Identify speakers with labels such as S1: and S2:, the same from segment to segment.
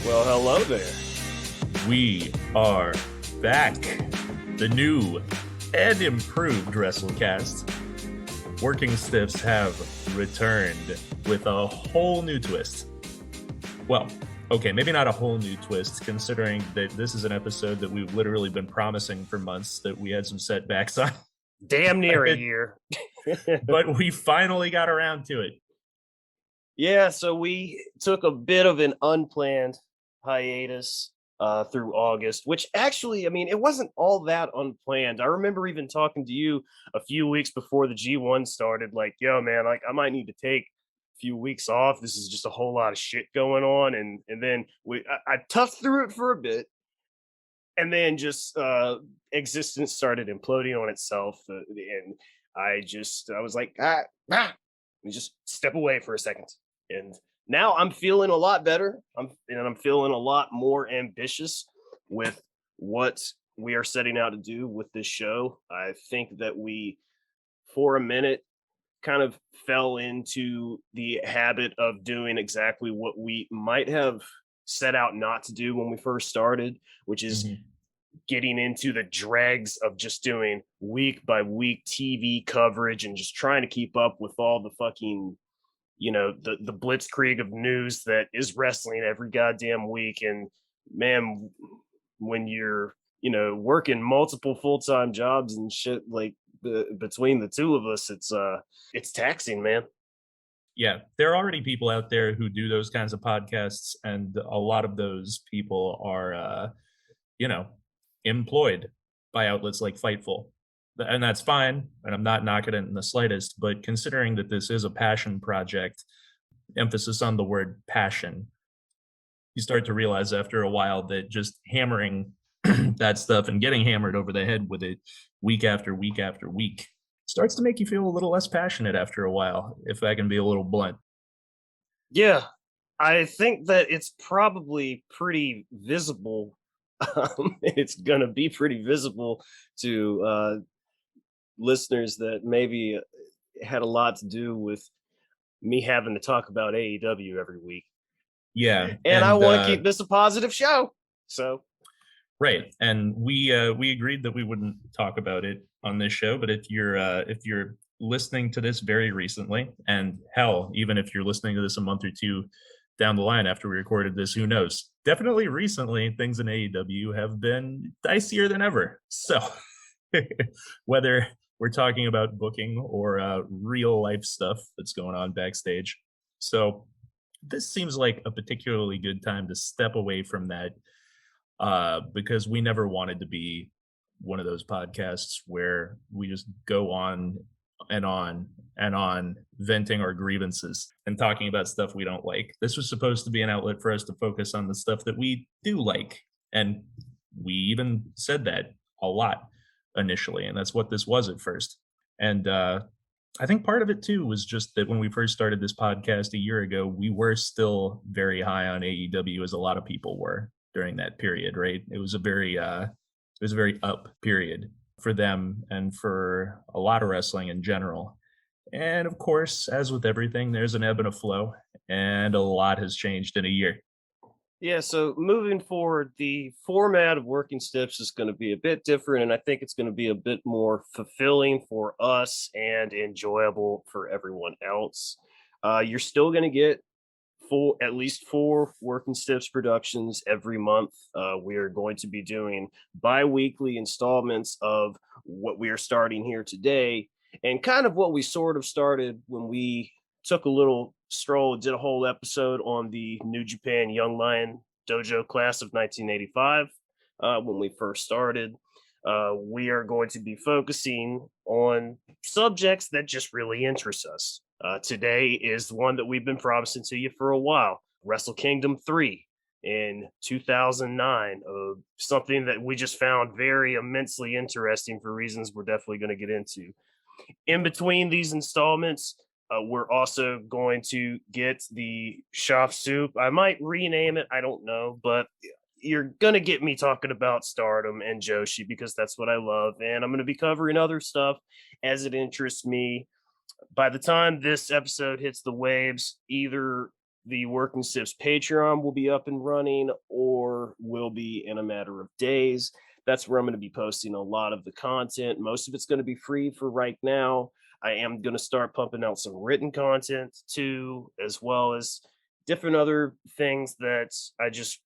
S1: Well, hello there.
S2: We are back. The new and improved Wrestlecast. Working Stiffs have returned with a whole new twist. Well, okay, maybe not a whole new twist, considering that this is an episode that we've literally been promising for months that we had some setbacks on.
S1: Damn near a year.
S2: But we finally got around to it.
S1: Yeah, so we took a bit of an unplanned hiatus through August, which actually, I mean, it wasn't all that unplanned. I remember even talking to you a few weeks before the G1 started, like, yo, man, like I might need to take a few weeks off. This is just a whole lot of shit going on. And then I toughed through it for a bit. And then just existence started imploding on itself. And I was like, let me just step away for a second. And now I'm feeling a lot better. I'm feeling a lot more ambitious with what we are setting out to do with this show. I think that we, for a minute, kind of fell into the habit of doing exactly what we might have set out not to do when we first started, which is getting into the dregs of just doing week by week TV coverage and just trying to keep up with all the fucking, you know, the blitzkrieg of news that is wrestling every goddamn week. And man, when you're, you know, working multiple full-time jobs and shit, like between the two of us, it's taxing, man.
S2: Yeah, there are already people out there who do those kinds of podcasts, and a lot of those people are, employed by outlets like Fightful. And that's fine, and I'm not knocking it in the slightest, but considering that this is a passion project, emphasis on the word passion, you start to realize after a while that just hammering that stuff and getting hammered over the head with it week after week after week starts to make you feel a little less passionate after a while, if I can be a little blunt.
S1: Yeah, I think that it's probably pretty visible. It's going to be pretty visible to listeners that maybe had a lot to do with me having to talk about AEW every week.
S2: Yeah.
S1: And I want to keep this a positive show. So.
S2: Right. And we agreed that we wouldn't talk about it on this show, but if you're listening to this very recently, and hell, even if you're listening to this a month or two down the line after we recorded this, who knows? Definitely recently, things in AEW have been dicier than ever. So whether we're talking about booking or real life stuff that's going on backstage. So this seems like a particularly good time to step away from that, because we never wanted to be one of those podcasts where we just go on and on and on venting our grievances and talking about stuff we don't like. This was supposed to be an outlet for us to focus on the stuff that we do like. And we even said that a lot initially, and that's what this was at first. And I think part of it too was just that when we first started this podcast a year ago, we were still very high on AEW, as a lot of people were during that period, right? It was a very up period for them and for a lot of wrestling in general. And of course, as with everything, there's an ebb and a flow, and a lot has changed in a year.
S1: Yeah, so moving forward, the format of Working Stiffs is going to be a bit different, and I think it's going to be a bit more fulfilling for us and enjoyable for everyone else. You're still going to get at least 4 Working Stiffs productions every month. We are going to be doing bi-weekly installments of what we are starting here today, and kind of what we sort of started when we took a little stroll, did a whole episode on the New Japan Young Lion Dojo class of 1985 when we first started. We are going to be focusing on subjects that just really interest us. Today is one that we've been promising to you for a while, Wrestle Kingdom 3 in 2009, something that we just found very immensely interesting for reasons we're definitely going to get into. In between these installments, we're also going to get the Shop Soup. I might rename it, I don't know, but you're going to get me talking about Stardom and Joshi because that's what I love. And I'm going to be covering other stuff as it interests me. By the time this episode hits the waves, either the Working Stiffs Patreon will be up and running, or will be in a matter of days. That's where I'm going to be posting a lot of the content. Most of it's going to be free for right now. I am going to start pumping out some written content too, as well as different other things that I just,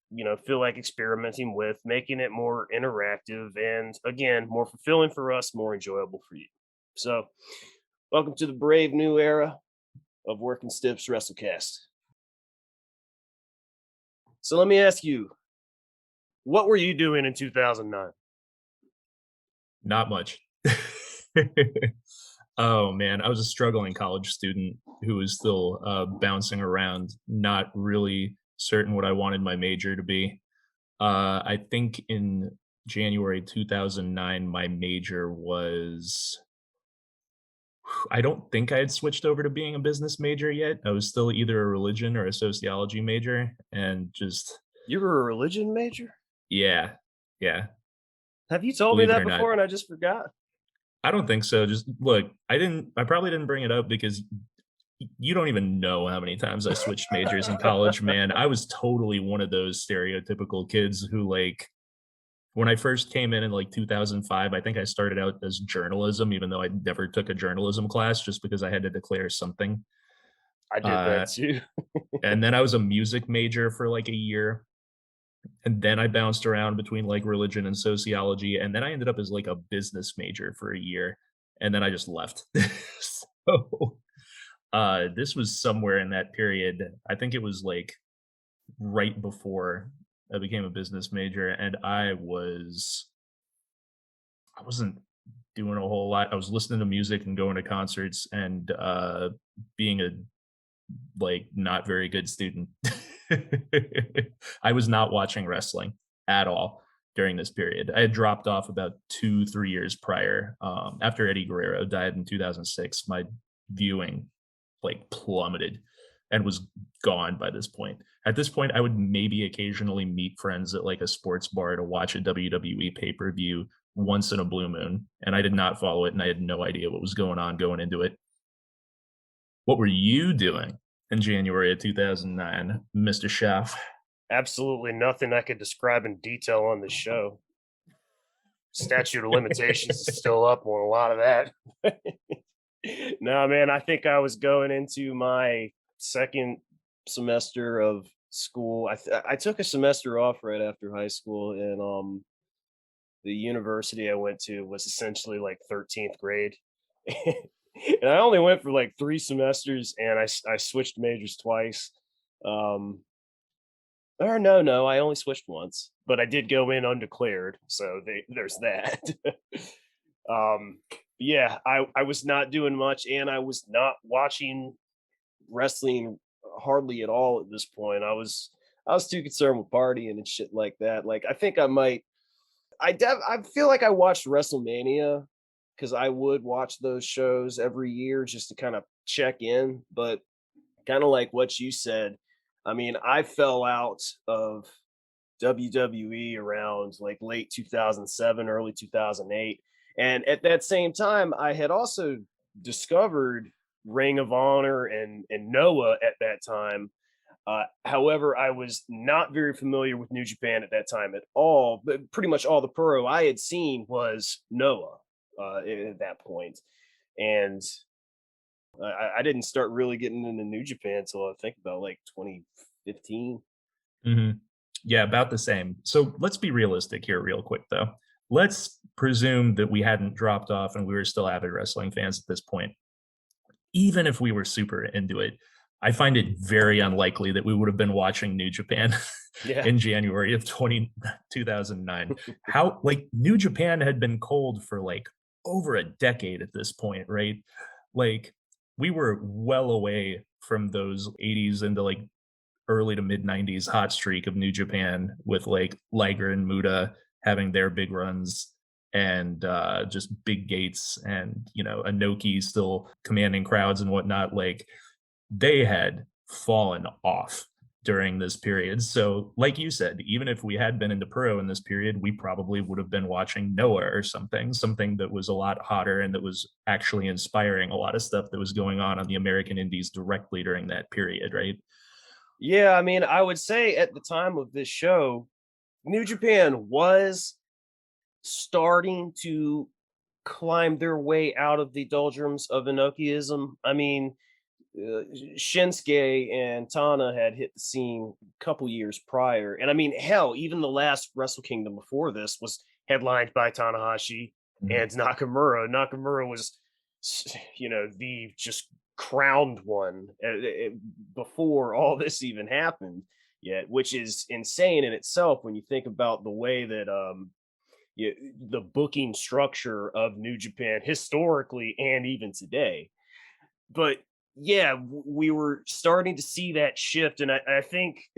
S1: feel like experimenting with, making it more interactive and, again, more fulfilling for us, more enjoyable for you. So, welcome to the brave new era of Working Stiffs Wrestlecast. So let me ask you, what were you doing in 2009?
S2: Not much. Oh man, I was a struggling college student who was still bouncing around, not really certain what I wanted my major to be. I think in January 2009, my major was. I don't think I had switched over to being a business major yet. I was still either a religion or a sociology major, and just
S1: You were a religion major?
S2: yeah, yeah.
S1: Have you told me
S2: Believe it
S1: that
S2: or not,
S1: before and I just forgot?
S2: I don't think so. Just look, I probably didn't bring it up because you don't even know how many times I switched majors in college, man. I was totally one of those stereotypical kids who, like, when I first came in like 2005, I think I started out as journalism, even though I never took a journalism class just because I had to declare something.
S1: I did
S2: Uh,
S1: that too.
S2: and then I was a music major for like a year. And then I bounced around between like religion and sociology. And then I ended up as like a business major for a year. And then I just left. So this was somewhere in that period. I think it was like right before I became a business major, and I wasn't doing a whole lot. I was listening to music and going to concerts and being a like not very good student. I was not watching wrestling at all during this period. I had dropped off about 2, 3 years prior. After Eddie Guerrero died in 2006, my viewing like plummeted and was gone by this point. At this point, I would maybe occasionally meet friends at like a sports bar to watch a WWE pay-per-view once in a blue moon, and I did not follow it, and I had no idea what was going on going into it. What were you doing in January of 2009, Mr. Chef?
S1: Absolutely nothing I could describe in detail on this show. Statute of limitations is still up on a lot of that. No, man, I think I was going into my second semester of school. I took a semester off right after high school, and the university I went to was essentially like 13th grade. And I only went for like 3 semesters, and I switched majors twice. Um, or no, I only switched once, but I did go in undeclared, so there's that. um, yeah, I was not doing much, and I was not watching wrestling hardly at all at this point. I was too concerned with partying and shit like that. Like I think I might I feel like I watched WrestleMania because I would watch those shows every year just to kind of check in. But kind of like what you said, I mean, I fell out of WWE around like late 2007, early 2008. And at that same time, I had also discovered Ring of Honor and Noah at that time. However, I was not very familiar with New Japan at that time at all, but pretty much all the pro I had seen was Noah at that point. And I didn't start really getting into New Japan until I think about like 2015.
S2: Hmm. Yeah, about the same. So let's be realistic here, real quick, though. Let's presume that we hadn't dropped off and we were still avid wrestling fans at this point. Even if we were super into it, I find it very unlikely that we would have been watching New Japan
S1: Yeah.
S2: in January of 2009. How, like, New Japan had been cold for like over a decade at this point, right? Like, we were well away from those 80s into like early to mid 90s hot streak of New Japan with like Liger and Muda having their big runs and just big gates and Anoki still commanding crowds and whatnot. Like they had fallen off during this period. So like you said, even if we had been into pro in this period, we probably would have been watching Noah or something that was a lot hotter and that was actually inspiring a lot of stuff that was going on the American indies directly during that period, right?
S1: Yeah, I mean, I would say at the time of this show, New Japan was starting to climb their way out of the doldrums of Enochiism. I mean, Shinsuke and Tana had hit the scene a couple years prior. And I mean, hell, even the last Wrestle Kingdom before this was headlined by Tanahashi
S2: Mhm.
S1: and Nakamura. Nakamura was, the just crowned one before all this even happened yet, which is insane in itself when you think about the way that yeah, the booking structure of New Japan historically and even today. But yeah, we were starting to see that shift, and I think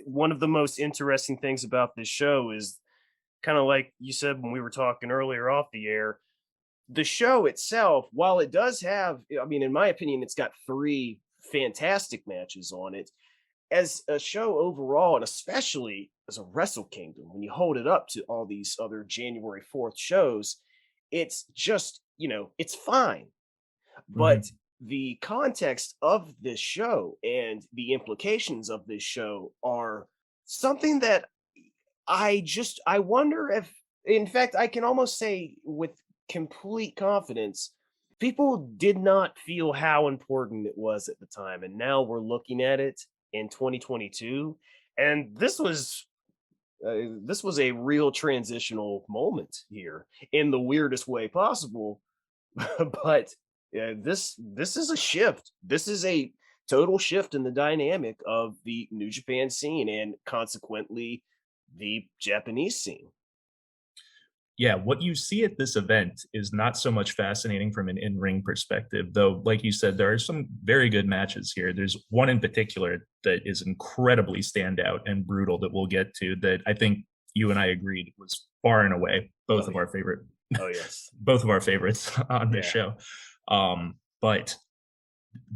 S1: one of the most interesting things about this show is kind of like you said when we were talking earlier off the air. The show itself, while it does have, I mean, in my opinion, it's got three fantastic matches on it as a show overall, and especially as a Wrestle Kingdom, when you hold it up to all these other January 4th shows, it's just, it's fine. But
S2: Mhm.
S1: the context of this show and the implications of this show are something that I wonder if, in fact, I can almost say with complete confidence, people did not feel how important it was at the time. And now we're looking at it in 2022. And this was a real transitional moment here in the weirdest way possible. But yeah, this is a shift. This is a total shift in the dynamic of the New Japan scene and consequently the Japanese scene.
S2: Yeah, what you see at this event is not so much fascinating from an in-ring perspective, though, like you said, there are some very good matches here. There's one in particular that is incredibly standout and brutal that we'll get to that I think you and I agreed was far and away both
S1: Oh
S2: of
S1: yeah.
S2: our favorite
S1: Oh yes.
S2: both of our favorites on this
S1: Yeah.
S2: show. But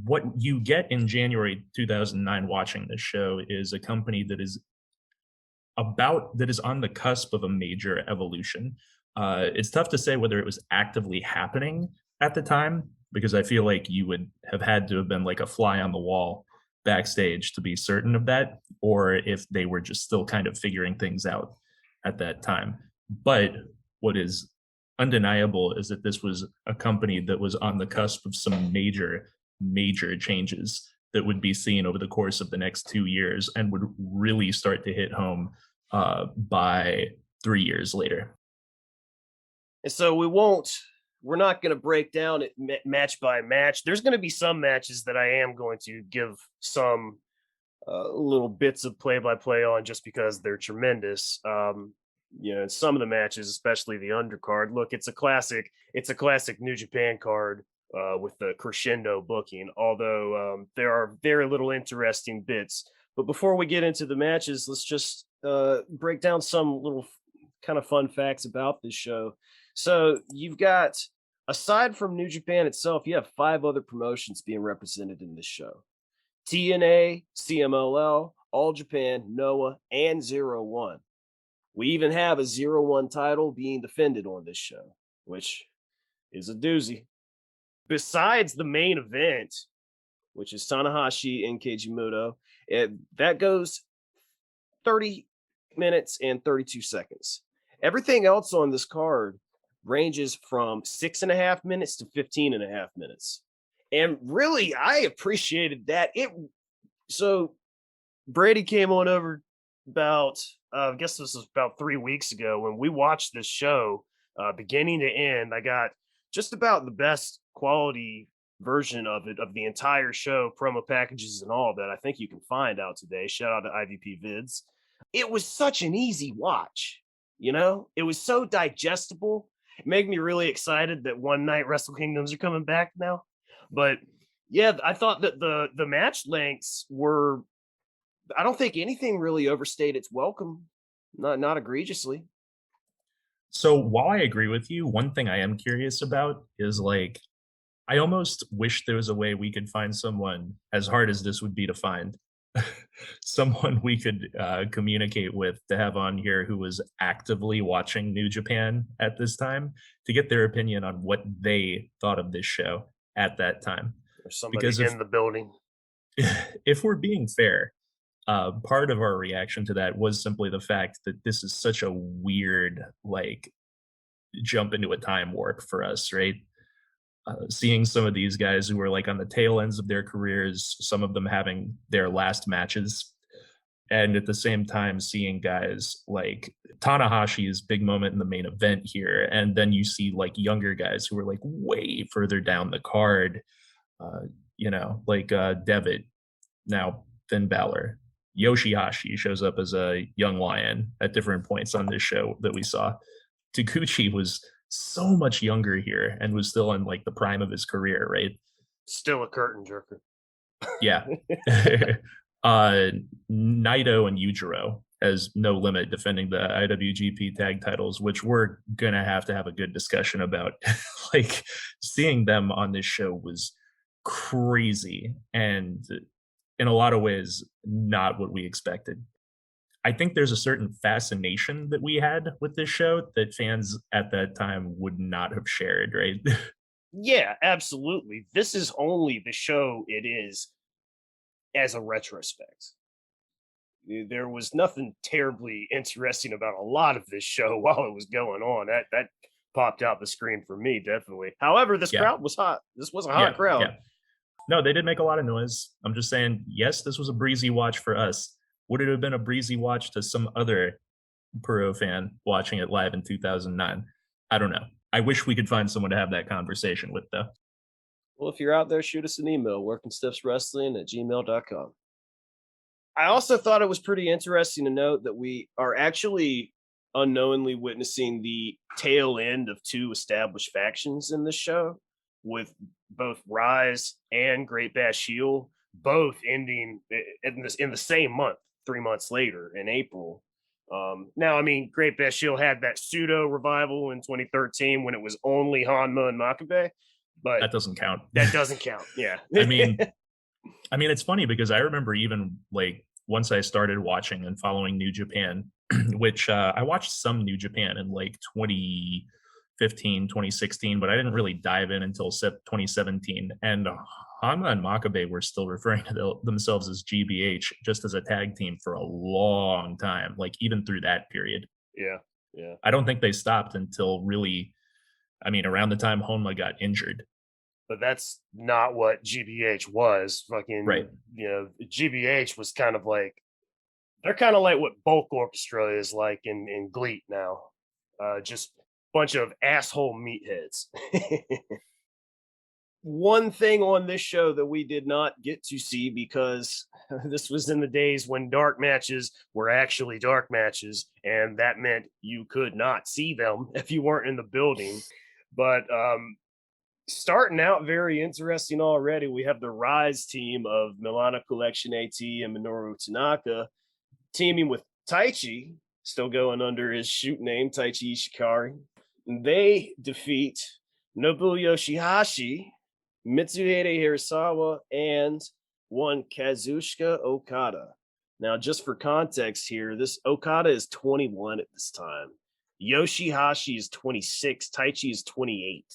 S2: what you get in January 2009 watching this show is a company that is on the cusp of a major evolution. It's tough to say whether it was actively happening at the time because I feel like you would have had to have been like a fly on the wall backstage to be certain of that, or if they were just still kind of figuring things out at that time. But what is undeniable is that this was a company that was on the cusp of some major changes that would be seen over the course of the next 2 years and would really start to hit home by 3 years later.
S1: And so we're not going to break down it match by match. There's going to be some matches that I am going to give some little bits of play by play on just because they're tremendous. And some of the matches, especially the undercard. Look, it's a classic. It's a classic New Japan card with the crescendo booking. Although there are very little interesting bits. But before we get into the matches, let's just break down some little kind of fun facts about this show. So you've got, aside from New Japan itself, you have five other promotions being represented in this show: TNA, CMLL, All Japan, Noah, and Zero One. We even have a Zero One title being defended on this show, which is a doozy. Besides the main event, which is Tanahashi and Keiji Muto, that goes 30 minutes and 32 seconds. Everything else on this card ranges from 6.5 minutes to 15.5 minutes. And really, I appreciated that. So Brady came on over about, I guess this was about 3 weeks ago when we watched this show, beginning to end. I got just about the best quality version of it, of the entire show, promo packages and all that. I think you can find out today. Shout out to IVP Vids. It was such an easy watch, it was so digestible. It made me really excited that one night Wrestle Kingdoms are coming back now. But yeah, I thought that the match lengths were, I don't think anything really overstayed its welcome, not egregiously.
S2: So while I agree with you, one thing I am curious about is like I almost wish there was a way we could find someone, as hard as this would be to find, someone we could communicate with to have on here who was actively watching New Japan at this time to get their opinion on what they thought of this show at that time.
S1: There's somebody
S2: Because if
S1: in the building.
S2: if we're being fair, part of our reaction to that was simply the fact that this is such a weird, like, jump into a time warp for us, right? Seeing some of these guys who were like on the tail ends of their careers, some of them having their last matches, and at the same time seeing guys like Tanahashi's big moment in the main event here, and then you see like younger guys who are like way further down the card, uh, like Devitt, now Finn Balor. Yoshihashi shows up as a young lion at different points on this show that we saw. Taguchi was so much younger here and was still in like the prime of his career, right?
S1: Still a curtain jerker.
S2: Yeah. Naito and Eugero as No Limit defending the IWGP tag titles, which we're gonna have to have a good discussion about. Like seeing them on this show was crazy and in a lot of ways not what we expected. I think there's a certain fascination that we had with this show that fans at that time would not have shared, right?
S1: Yeah, absolutely. This is only the show it is as a retrospect. There was nothing terribly interesting about a lot of this show while it was going on. That popped out the screen for me, definitely. However, this
S2: Yeah,
S1: crowd was hot. This was a hot
S2: yeah,
S1: crowd.
S2: yeah. No, they did make a lot of noise. I'm just saying, yes, this was a breezy watch for us. Would it have been a breezy watch to some other Puro fan watching it live in 2009? I don't know. I wish we could find someone to have that conversation with, though.
S1: Well, if you're out there, shoot us an email, workingstiffswrestling@gmail.com. I also thought it was pretty interesting to note that we are actually unknowingly witnessing the tail end of two established factions in this show, with both Rise and Great Bash Heel both ending in the same month, 3 months later in April. Now, I mean, Great Bash Heel had that pseudo revival in 2013 when it was only Hanma and Makabe, but
S2: That doesn't count.
S1: that doesn't count. Yeah.
S2: I mean, it's funny because I remember even like once I started watching and following New Japan, which I watched some New Japan in like 2015, 2016, but I didn't really dive in until 2017. And Hanma and Makabe were still referring to themselves as GBH just as a tag team for a long time, like even through that period.
S1: Yeah. Yeah.
S2: I don't think they stopped until really, I mean, around the time Honma got injured.
S1: But that's not what GBH was.
S2: Right.
S1: GBH was kind of like they're kind of like what Bulk Orchestra is like in Gleet now. Just bunch of asshole meatheads. One thing on this show that we did not get to see because this was in the days when dark matches were actually dark matches, and that meant you could not see them if you weren't in the building. But starting out very interesting already. We have the Rise team of Milana Collection AT and Minoru Tanaka teaming with Taichi, still going under his shoot name, Taichi Ishikari. They defeat Nobu Yoshihashi, Mitsuhide Hirasawa, and one Kazuchika Okada. Now, just for context here, this Okada is 21 at this time. Yoshihashi is 26. Taichi is 28.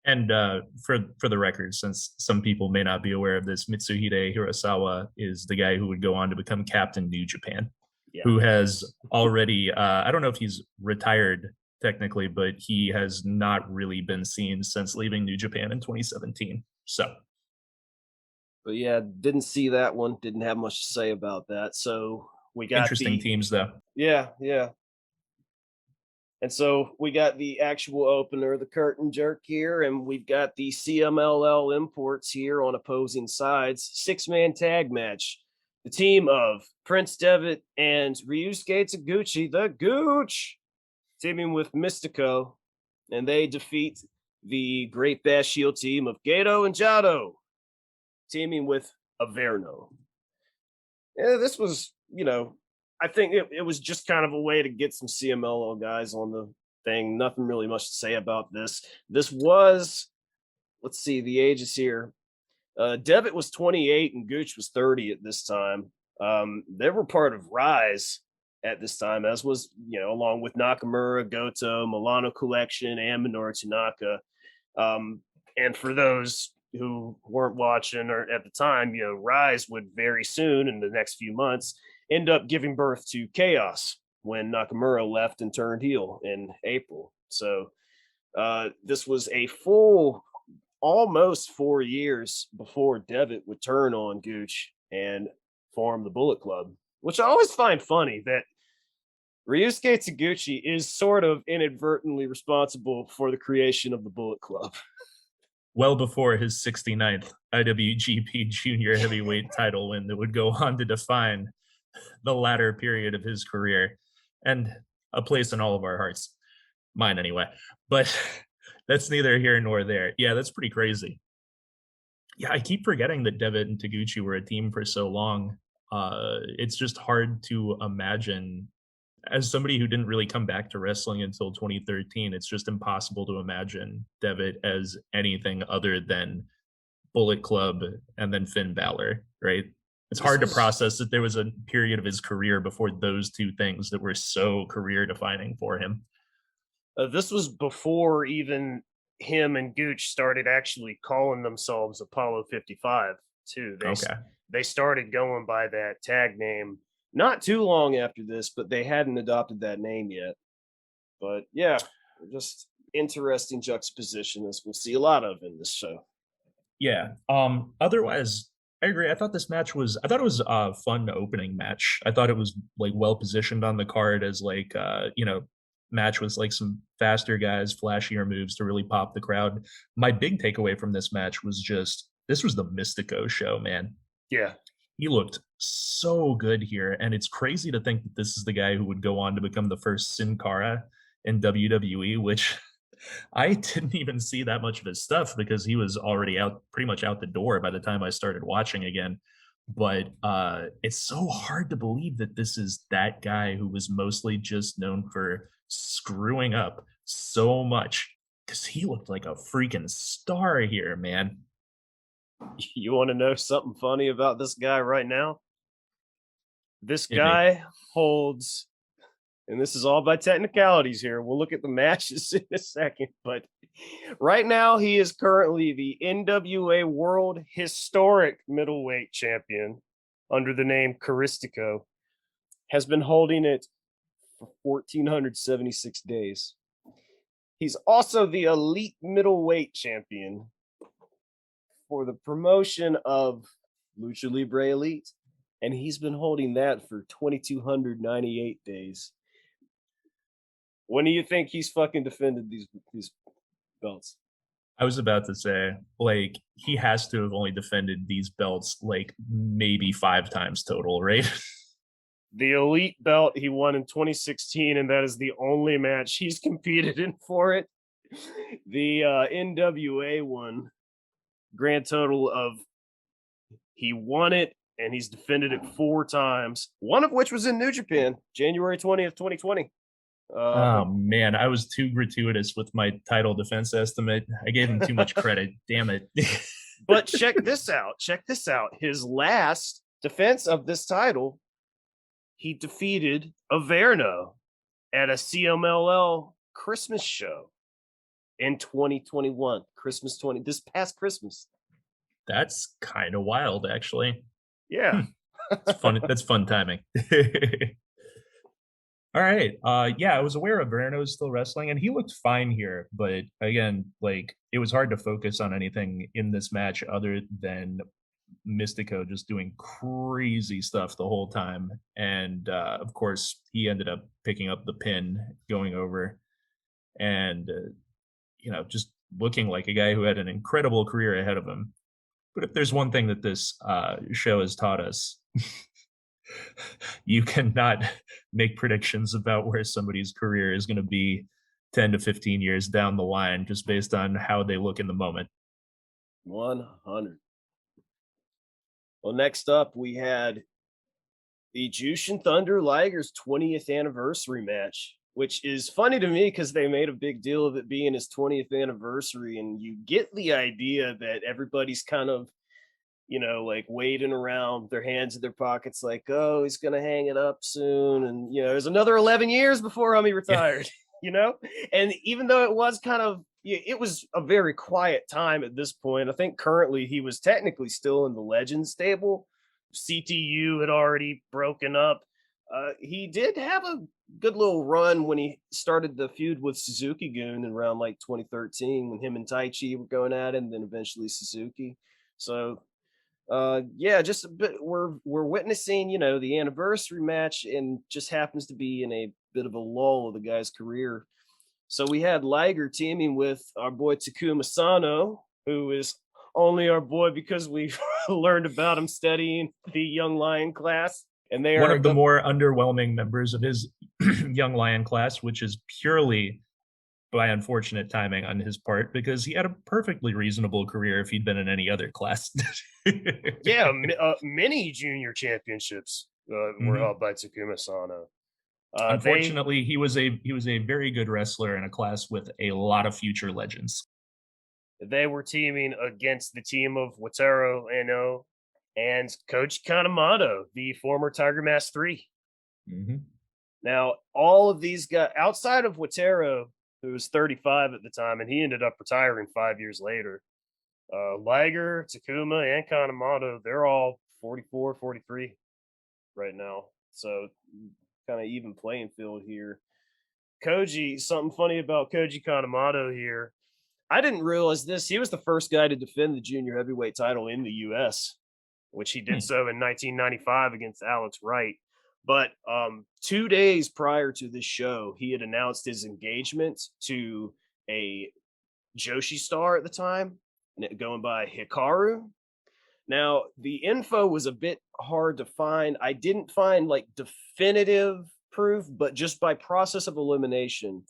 S2: And for the record, since some people may not be aware of this, Mitsuhide Hirasawa is the guy who would go on to become Captain New Japan, who has already, I don't know if he's retired technically, but he has not really been seen since leaving New Japan in 2017. So.
S1: But yeah, didn't see that one. Didn't have much to say about that. So we got
S2: interesting teams, though.
S1: Yeah, yeah. And so we got the actual opener, the curtain jerk here, and we've got the CMLL imports here on opposing sides. 6-man tag match. The team of Prince Devitt and Ryusuke Taguchi, the Gooch, teaming with Mystico, and they defeat the Great Bash Heel team of Gato and Jado, teaming with Averno. Yeah, this was, I think it was just kind of a way to get some CMLL guys on the thing. Nothing really much to say about this. This was, let's see, the ages here. Devitt was 28 and Gooch was 30 at this time. They were part of Rise at this time, as was, along with Nakamura, Goto, Milano Collection, and Minoru Tanaka. And for those who weren't watching or at the time, Rise would very soon in the next few months end up giving birth to Chaos when Nakamura left and turned heel in April. So this was a full almost 4 years before Devitt would turn on Gooch and form the Bullet Club, which I always find funny that Ryusuke Taguchi is sort of inadvertently responsible for the creation of the Bullet Club.
S2: Well before his 69th IWGP Junior Heavyweight title win that would go on to define the latter period of his career and a place in all of our hearts. Mine anyway. But that's neither here nor there. Yeah, that's pretty crazy. Yeah, I keep forgetting that Devitt and Taguchi were a team for so long. It's just hard to imagine. As somebody who didn't really come back to wrestling until 2013, it's just impossible to imagine Devitt as anything other than Bullet Club and then Finn Balor, right? It's hard to process that there was a period of his career before those two things that were so career defining for him.
S1: This was before even him and Gooch started actually calling themselves Apollo 55 too. They started going by that tag name not too long after this, but they hadn't adopted that name yet. But yeah, just interesting juxtaposition as we'll see a lot of in this show.
S2: Yeah. Otherwise, I agree. I thought it was a fun opening match. I thought it was like well positioned on the card as like match with like some faster guys, flashier moves to really pop the crowd. My big takeaway from this match was just this was the Mystico show, man.
S1: Yeah.
S2: He looked so good here. And it's crazy to think that this is the guy who would go on to become the first Sin Cara in WWE, which I didn't even see that much of his stuff because he was already pretty much out the door by the time I started watching again. But it's so hard to believe that this is that guy who was mostly just known for screwing up so much, because he looked like a freaking star here, man.
S1: You want to know something funny about this guy right now? This
S2: Hit me.
S1: guy holds, and this is all by technicalities here. We'll look at the matches in a second, but right now he is currently the NWA World Historic Middleweight Champion under the name Caristico. Has been holding it for 1,476 days. He's also the Elite Middleweight Champion for the promotion of Lucha Libre Elite, and he's been holding that for 2,298 days. When do you think he's fucking defended these belts?
S2: I was about to say, like, he has to have only defended these belts like maybe 5 times total, right?
S1: The Elite belt he won in 2016, and that is the only match he's competed in for it. The NWA one, grand total of he won it and he's defended it 4 times, one of which was in New Japan, January 20th, 2020.
S2: Oh man, I was too gratuitous with my title defense estimate. I gave him too much credit. Damn it.
S1: But check this out. His last defense of this title, he defeated Averno at a CMLL Christmas show in 2021, this past Christmas.
S2: That's kind of wild, actually.
S1: Yeah.
S2: It's fun. That's fun timing. All right. Yeah, I was aware of Verno's still wrestling, and he looked fine here. But again, like, it was hard to focus on anything in this match other than Mystico just doing crazy stuff the whole time. And of course, he ended up picking up the pin, going over, and just looking like a guy who had an incredible career ahead of him. But if there's one thing that this show has taught us, you cannot make predictions about where somebody's career is going to be 10 to 15 years down the line just based on how they look in the moment.
S1: 100. Well, next up, we had the Jushin Thunder Liger's 20th anniversary match, which is funny to me because they made a big deal of it being his 20th anniversary, and you get the idea that everybody's kind of, like waiting around, their hands in their pockets, like, oh, he's gonna hang it up soon, and there's another 11 years before he retired. And even though it was kind of yeah, it was a very quiet time at this point. I think currently he was technically still in the Legends stable. CTU had already broken up. He did have a good little run when he started the feud with Suzuki Gun in around like 2013 when him and Taichi were going at it, and then eventually Suzuki. So yeah, just a bit we're witnessing, the anniversary match and just happens to be in a bit of a lull of the guy's career. So we had Liger teaming with our boy Takuma Sano, who is only our boy because we learned about him studying the Young Lion class. And they
S2: One
S1: are
S2: of the more underwhelming members of his Young Lion class, which is purely by unfortunate timing on his part, because he had a perfectly reasonable career if he'd been in any other class.
S1: yeah, many junior championships were
S2: Mhm.
S1: held by Takuma Sano. They
S2: Unfortunately, he was a very good wrestler in a class with a lot of future legends.
S1: they were teaming against the team of Wataru Eno and Coach Kanamato, the former Tiger Mask 3.
S2: Mhm.
S1: Now, all of these guys, outside of Wataru, who was 35 at the time, and he ended up retiring 5 years later, Liger, Takuma, and Kanemato, they're all 44, 43 right now. So, kind of even playing field here. Something funny about Koji Kanemato here. I didn't realize this. He was the first guy to defend the junior heavyweight title in the US, which he did
S2: Hmm.
S1: so in 1995 against Alex Wright. But 2 days prior to this show, he had announced his engagement to a Joshi star at the time, going by Hikaru. Now, the info was a bit hard to find. I didn't find like definitive proof, but just by process of elimination,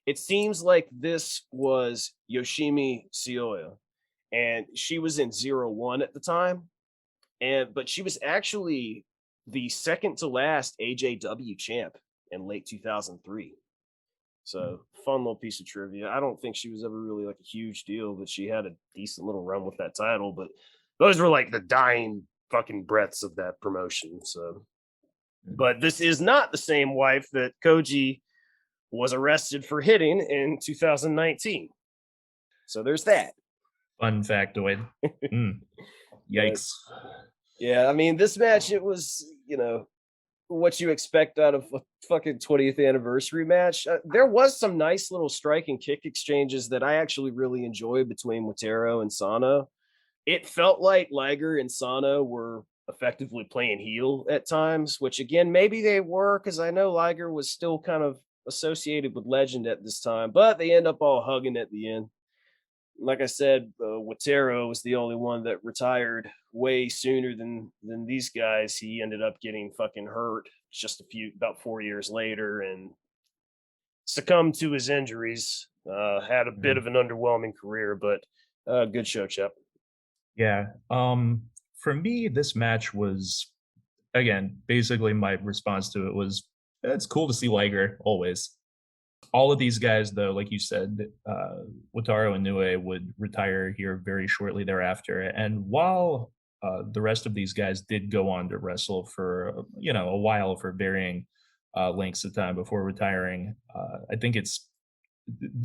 S1: it seems like this was Yoshimi Sioya, and she was in 0-1 at the time. But she was actually the second to last AJW champ in late 2003. So fun little piece of trivia. I don't think she was ever really like a huge deal, but she had a decent little run with that title. But those were like the dying fucking breaths of that promotion. So, but this is not the same wife that Koji was arrested for hitting in 2019. So there's that.
S2: Fun factoid. Mm,
S1: But
S2: yikes.
S1: yeah, I mean, this match, it was, what you expect out of a fucking 20th anniversary match. There was some nice little strike and kick exchanges that I actually really enjoyed between Wataru and Sano. It felt like Liger and Sano were effectively playing heel at times, which again, maybe they were because I know Liger was still kind of associated with Legend at this time, but they end up all hugging at the end. Like I said, Wataru was the only one that retired way sooner than these guys. He ended up getting fucking hurt just about 4 years later and succumbed to his injuries. Had a bit
S2: Mhm.
S1: of an underwhelming career, but good show, Chep.
S2: Yeah. For me, this match was, again, basically my response to it was, it's cool to see Liger always. All of these guys, though, like you said, Wataru and Nue would retire here very shortly thereafter. And while the rest of these guys did go on to wrestle for a while for varying lengths of time before retiring, I think it's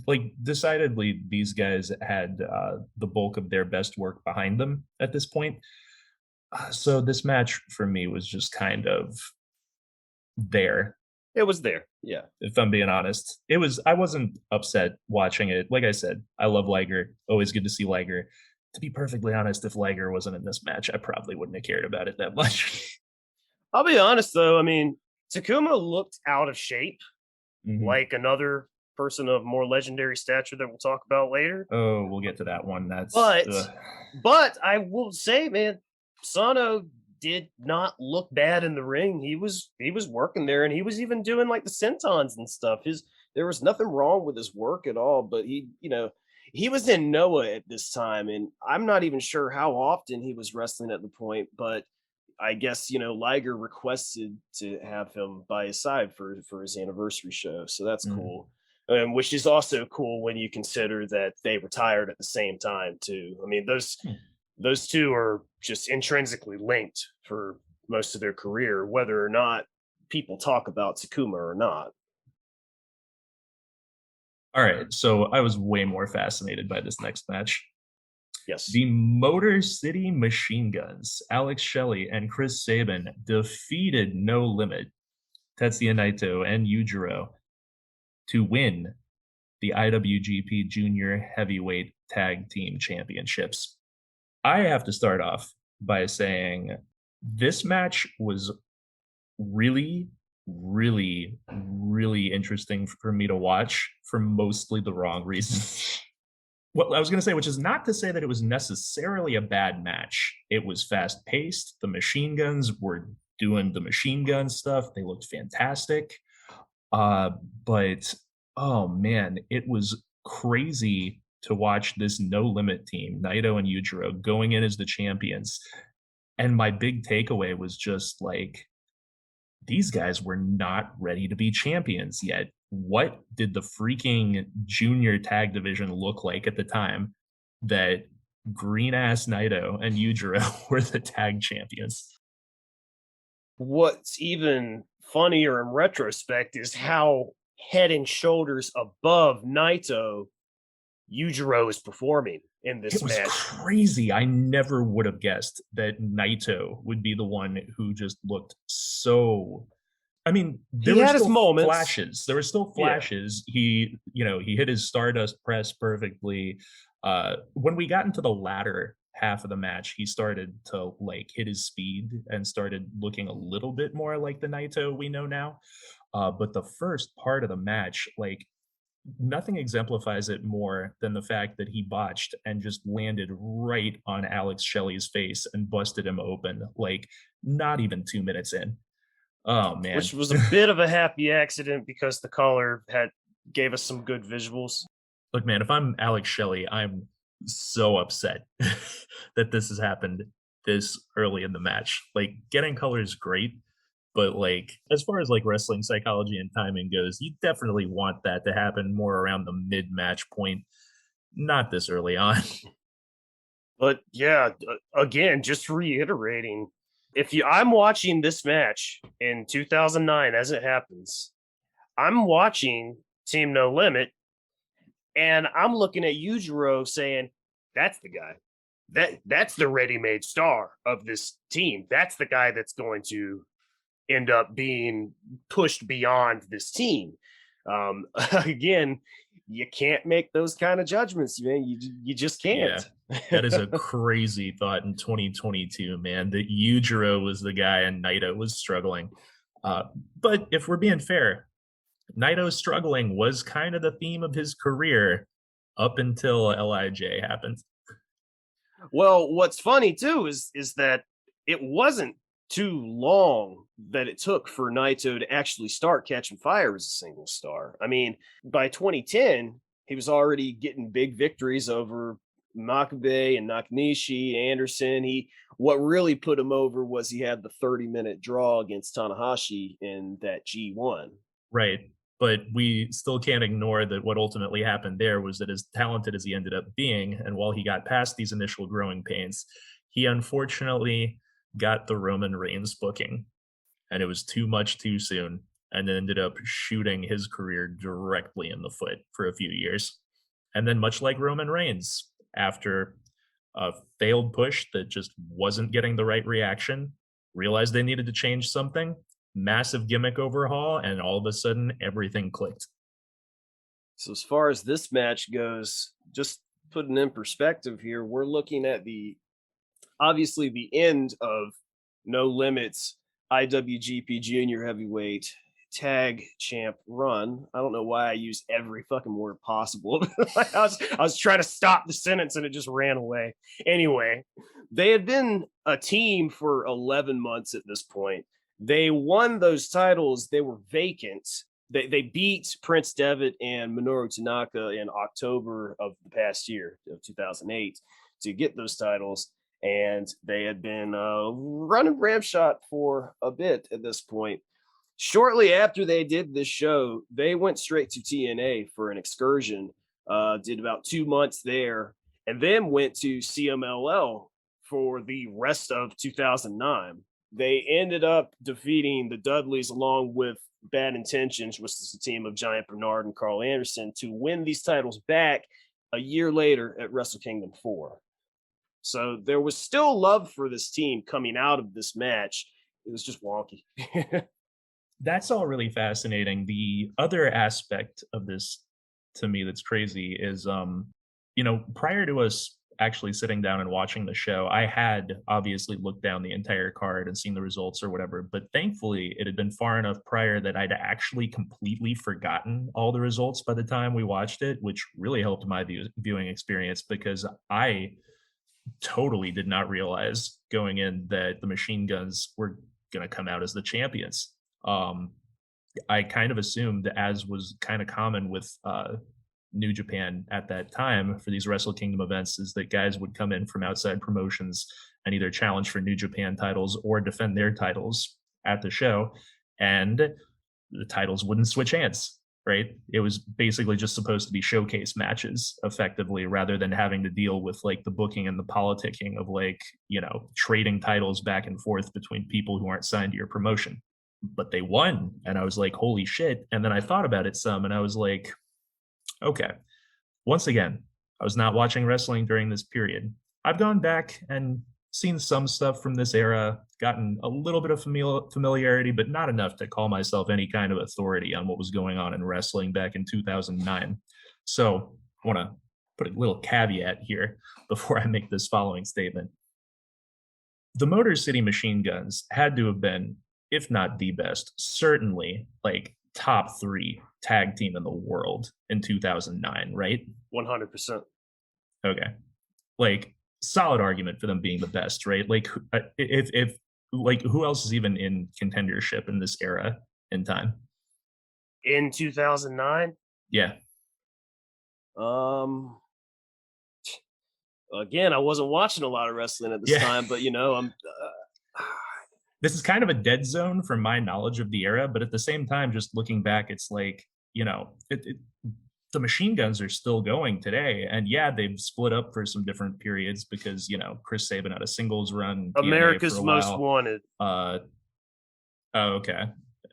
S2: like decidedly these guys had the bulk of their best work behind them at this point. So this match for me was just kind of there,
S1: It was there. Yeah.
S2: if I'm being honest. I wasn't upset watching it. Like I said, I love Liger. Always good to see Liger. To be perfectly honest, if Liger wasn't in this match, I probably wouldn't have cared about it that much.
S1: I'll be honest though. I mean, Takuma looked out of shape,
S2: Mhm.
S1: like another person of more legendary stature that we'll talk about later.
S2: Oh, we'll get to that one. That's
S1: But but I will say, man, Sano did not look bad in the ring. He was working there, and he was even doing like the sentons and stuff. There was nothing wrong with his work at all. But he was in Noah at this time, and I'm not even sure how often he was wrestling at the point. But I guess Liger requested to have him by his side for his anniversary show, so that's
S2: Mhm.
S1: cool. Which is also cool when you consider that they retired at the same time too. I mean,
S2: Hmm.
S1: those two are just intrinsically linked for most of their career, whether or not people talk about Takuma or not.
S2: All right, so I was way more fascinated by this next match.
S1: Yes.
S2: The Motor City Machine Guns, Alex Shelley and Chris Saban defeated No Limit, Tetsuya Naito and Eugero to win the IWGP Junior Heavyweight Tag Team Championships. I have to start off by saying this match was really, really, really interesting for me to watch for mostly the wrong reasons. What I was going to say, which is not to say that it was necessarily a bad match. It was fast paced. The machine guns were doing the machine gun stuff. They looked fantastic. Uh, but oh man, it was crazy to watch this no limit team, Naito and Eugero, going in as the champions. And my big takeaway was just like, these guys were not ready to be champions yet. What did the freaking junior tag division look like at the time that green ass Naito and Yujiro were the tag champions?
S1: What's even funnier in retrospect is how head and shoulders above Naito Eugero is performing in this
S2: It was
S1: match.
S2: crazy. I never would have guessed that Naito would be the one who just looked so. I mean, there
S1: He
S2: were
S1: had his
S2: still
S1: moments.
S2: flashes. There were still
S1: Yeah.
S2: flashes. He hit his Stardust press perfectly. When we got into the latter half of the match, he started to like hit his speed and started looking a little bit more like the Naito we know now. But the first part of the match, like nothing exemplifies it more than the fact that he botched and just landed right on Alex Shelley's face and busted him open, like not even 2 minutes in. Oh man.
S1: Which was a bit of a happy accident because the caller had gave us some good visuals.
S2: Look, man, if I'm Alex Shelley, I'm so upset that this has happened this early in the match. Like getting color is great, but like as far as like wrestling psychology and timing goes, you definitely want that to happen more around the mid-match point, not this early on.
S1: But yeah, again, just reiterating, I'm watching this match in 2009 as it happens, I'm watching Team No Limit, and I'm looking at Yujiro saying, "That's the guy. That's the ready-made star of this team. That's the guy that's going to end up being pushed beyond this team." Again, you can't make those kind of judgments, man. You just
S2: Yeah.
S1: can't.
S2: That is a crazy thought in 2022, man. That Yujiro was the guy and Naito was struggling. Uh, but if we're being fair, Naito struggling was kind of the theme of his career up until Lij happened.
S1: Well, what's funny too is that it wasn't too long that it took for Naito to actually start catching fire as a single star. I mean, by 2010, he was already getting big victories over Makabe and Nakanishi, Anderson. What really put him over was he had the 30-minute draw against Tanahashi in that G1.
S2: Right. But we still can't ignore that what ultimately happened there was that as talented as he ended up being, and while he got past these initial growing pains, he unfortunately got the Roman Reigns booking, and it was too much too soon, and ended up shooting his career directly in the foot for a few years. And then, much like Roman Reigns, after a failed push that just wasn't getting the right reaction, realized they needed to change something, massive gimmick overhaul, and all of a sudden everything clicked.
S1: So as far as this match goes, just putting in perspective here, we're looking at obviously the end of No Limits IWGP Junior Heavyweight Tag Champ run. I don't know why I used every fucking word possible. I was trying to stop the sentence and it just ran away. Anyway, they had been a team for 11 months at this point. They won those titles. They were vacant. They beat Prince Devitt and Minoru Tanaka in October of the past year of 2008 to get those titles. And they had been running Ramshot for a bit at this point. Shortly after they did this show, they went straight to TNA for an excursion, did about 2 months there, and then went to CMLL for the rest of 2009. They ended up defeating the Dudleys along with Bad Intentions, which is the team of Giant Bernard and Carl Anderson, to win these titles back a year later at Wrestle Kingdom 4. So there was still love for this team coming out of this match. It was just wonky.
S2: That's all really fascinating. The other aspect of this to me that's crazy is prior to us actually sitting down and watching the show, I had obviously looked down the entire card and seen the results or whatever, but thankfully it had been far enough prior that I'd actually completely forgotten all the results by the time we watched it, which really helped my viewing experience because I totally did not realize going in that the Machine Guns were going to come out as the champions. I kind of assumed, as was kind of common with New Japan at that time for these Wrestle Kingdom events, is that guys would come in from outside promotions and either challenge for New Japan titles or defend their titles at the show, and the titles wouldn't switch hands, right? It was basically just supposed to be showcase matches effectively, rather than having to deal with like the booking and the politicking of like, trading titles back and forth between people who aren't signed to your promotion. But they won, and I was like, holy shit. And then I thought about it some, and I was like, okay, once again, I was not watching wrestling during this period. I've gone back and seen some stuff from this era, gotten a little bit of familiarity, but not enough to call myself any kind of authority on what was going on in wrestling back in 2009. So I want to put a little caveat here before I make this following statement. The Motor City Machine Guns had to have been, if not the best, certainly like top 3 tag team in the world in 2009, right?
S1: 100%.
S2: Okay. Like, solid argument for them being the best, right? Like, if like, who else is even in contendership in this era in time?
S1: In 2009?
S2: Yeah.
S1: Again, I wasn't watching a lot of wrestling at this time, but I'm
S2: this is kind of a dead zone from my knowledge of the era, but at the same time, just looking back, it's like, the Machine Guns are still going today. And yeah, they've split up for some different periods because, Chris Saban had a singles run.
S1: America's Most Wanted.
S2: Oh, okay.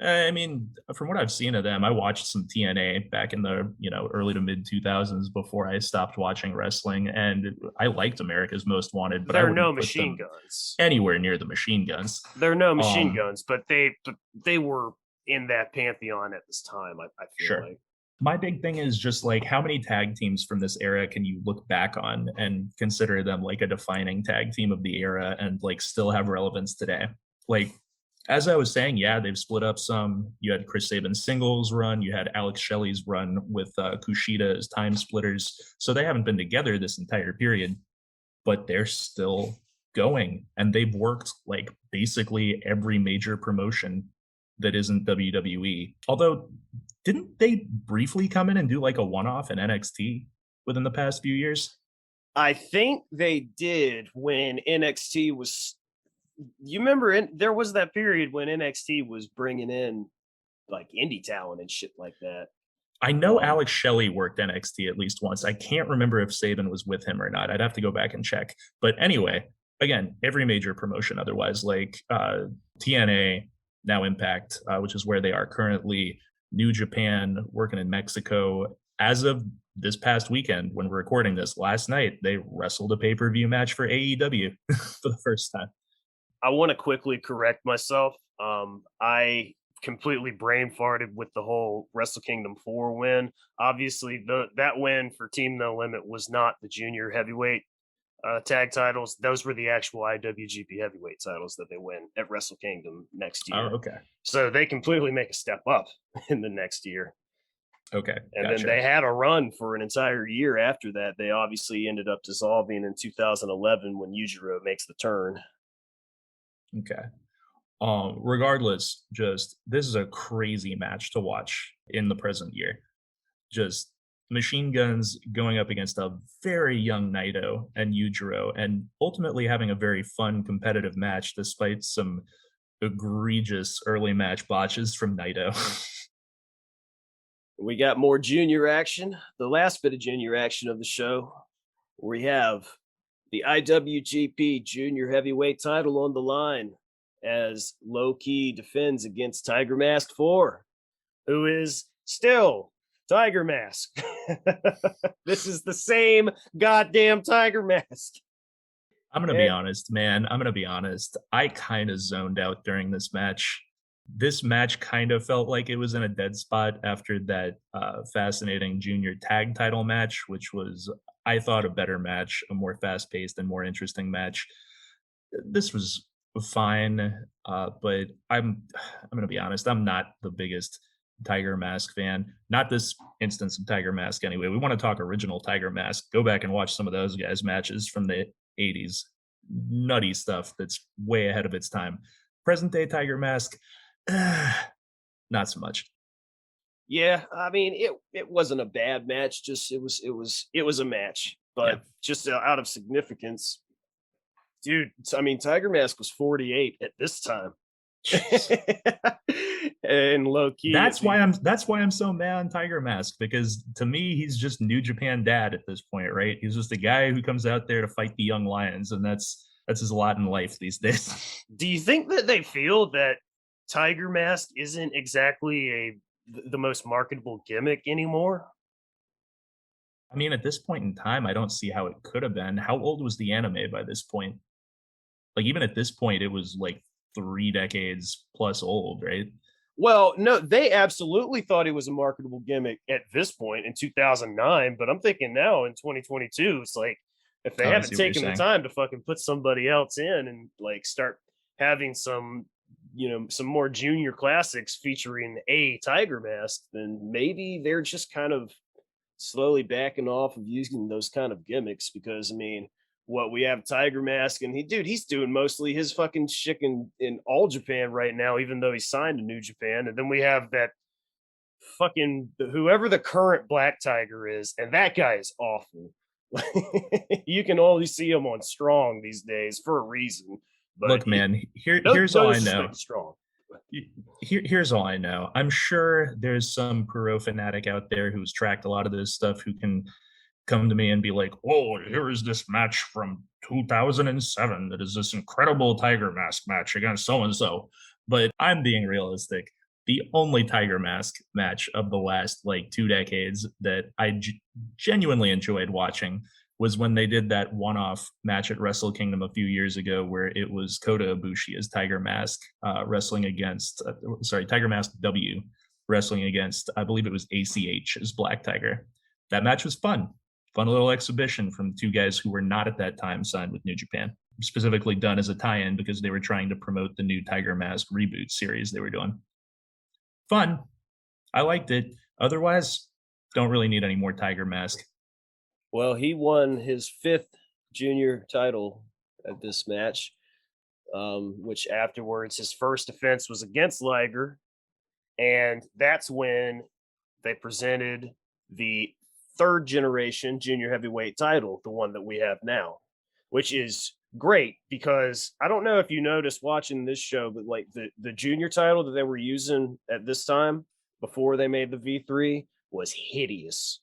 S2: I mean, from what I've seen of them, I watched some TNA back in the, early to mid 2000s before I stopped watching wrestling. And I liked America's Most Wanted, but
S1: there are no Machine Guns
S2: anywhere near the Machine Guns.
S1: There are no Machine Guns, but they were in that pantheon at this time. I feel like.
S2: My big thing is just like, how many tag teams from this era can you look back on and consider them like a defining tag team of the era and like still have relevance today? Like, as I was saying, yeah, they've split up some. You had Chris Saban's singles run. You had Alex Shelley's run with Kushida as time splitters. So they haven't been together this entire period, but they're still going. And they've worked like basically every major promotion that isn't WWE. Although, didn't they briefly come in and do like a one-off in NXT within the past few years?
S1: I think they did when NXT was. You remember there was that period when NXT was bringing in like indie talent and shit like that.
S2: I know Alex Shelley worked NXT at least once. I can't remember if Saban was with him or not. I'd have to go back and check. But anyway, again, every major promotion otherwise, like TNA, now Impact, which is where they are currently, New Japan, working in Mexico. As of this past weekend, when we're recording this, last night, they wrestled a pay-per-view match for AEW for the first time.
S1: I want to quickly correct myself. I completely brain farted with the whole Wrestle Kingdom 4 win. Obviously, that win for Team No Limit was not the junior heavyweight tag titles. Those were the actual IWGP heavyweight titles that they win at Wrestle Kingdom next year.
S2: Oh, okay.
S1: So they completely make a step up in the next year.
S2: Okay.
S1: And then they had a run for an entire year after that. They obviously ended up dissolving in 2011 when Eugero makes the turn.
S2: Okay. Regardless, just this is a crazy match to watch in the present year. Just Machine Guns going up against a very young Naito and Eugero, and ultimately having a very fun competitive match despite some egregious early match botches from Naito.
S1: We got more junior action. The last bit of junior action of the show, we have the IWGP Junior Heavyweight title on the line as Low Key defends against Tiger Mask 4. who is still Tiger Mask. This is the same goddamn Tiger Mask.
S2: I'm gonna be
S1: And
S2: honest, man. I'm gonna be honest. I kind of zoned out during this match. This match kind of felt like it was in a dead spot after that fascinating junior tag title match, which was, I thought, a better match, a more fast paced and more interesting match. This was fine, but I'm gonna be honest. I'm not the biggest Tiger Mask fan. Not this instance of Tiger Mask, anyway. We want to talk original Tiger Mask. Go back and watch some of those guys' matches from the '80s. Nutty stuff that's way ahead of its time. Present day Tiger Mask, not so much.
S1: yeah, I mean, it wasn't a bad match. Just it was a match,
S2: Yeah.
S1: but just out of significance, dude. I mean, Tiger Mask was 48 at this time,
S2: Jeez.
S1: and low key,
S2: That's why I'm so mad on Tiger Mask, because to me he's just New Japan dad at this point, right? He's just a guy who comes out there to fight the young lions, and that's his lot in life these days.
S1: do you think that they feel that Tiger Mask isn't exactly the most marketable gimmick anymore?
S2: I mean, at this point in time, I don't see how it could have been. How old was the anime by this point? Like, even at this point, it was like 3 decades plus old, right?
S1: Well, no, they absolutely thought it was a marketable gimmick at this point in 2009, but I'm thinking now in 2022, it's like if they
S2: Oh, I
S1: haven't
S2: see what you're
S1: taken the
S2: saying.
S1: time to fucking put somebody else in and like start having some, some more junior classics featuring a Tiger Mask, then maybe they're just kind of slowly backing off of using those kind of gimmicks because I mean, what we have Tiger Mask and he's doing mostly his fucking shit in all Japan right now, even though he's signed to New Japan. And then we have that fucking whoever the current Black Tiger is, and that guy is awful. You can only see him on Strong these days for a reason. But
S2: Look, man,
S1: no,
S2: here's
S1: no
S2: all I know.
S1: disrespect to Strong.
S2: Here's all I know. I'm sure there's some Puro fanatic out there who's tracked a lot of this stuff who can come to me and be like, "Oh, here is this match from 2007 that is this incredible Tiger Mask match against so and so." But I'm being realistic. The only Tiger Mask match of the last like 2 decades that genuinely enjoyed watching was when they did that one-off match at Wrestle Kingdom a few years ago, where it was Kota Ibushi as Tiger Mask wrestling against, Tiger Mask W wrestling against, I believe it was ACH as Black Tiger. That match was fun. Fun little exhibition from two guys who were not at that time signed with New Japan. Specifically done as a tie-in because they were trying to promote the new Tiger Mask reboot series they were doing. Fun. I liked it. Otherwise, don't really need any more Tiger Mask.
S1: Well, he won his fifth junior title at this match, which afterwards his first defense was against Liger, and that's when they presented the third generation junior heavyweight title, the one that we have now, which is great because I don't know if you noticed watching this show, but like the junior title that they were using at this time before they made the V3 was hideous.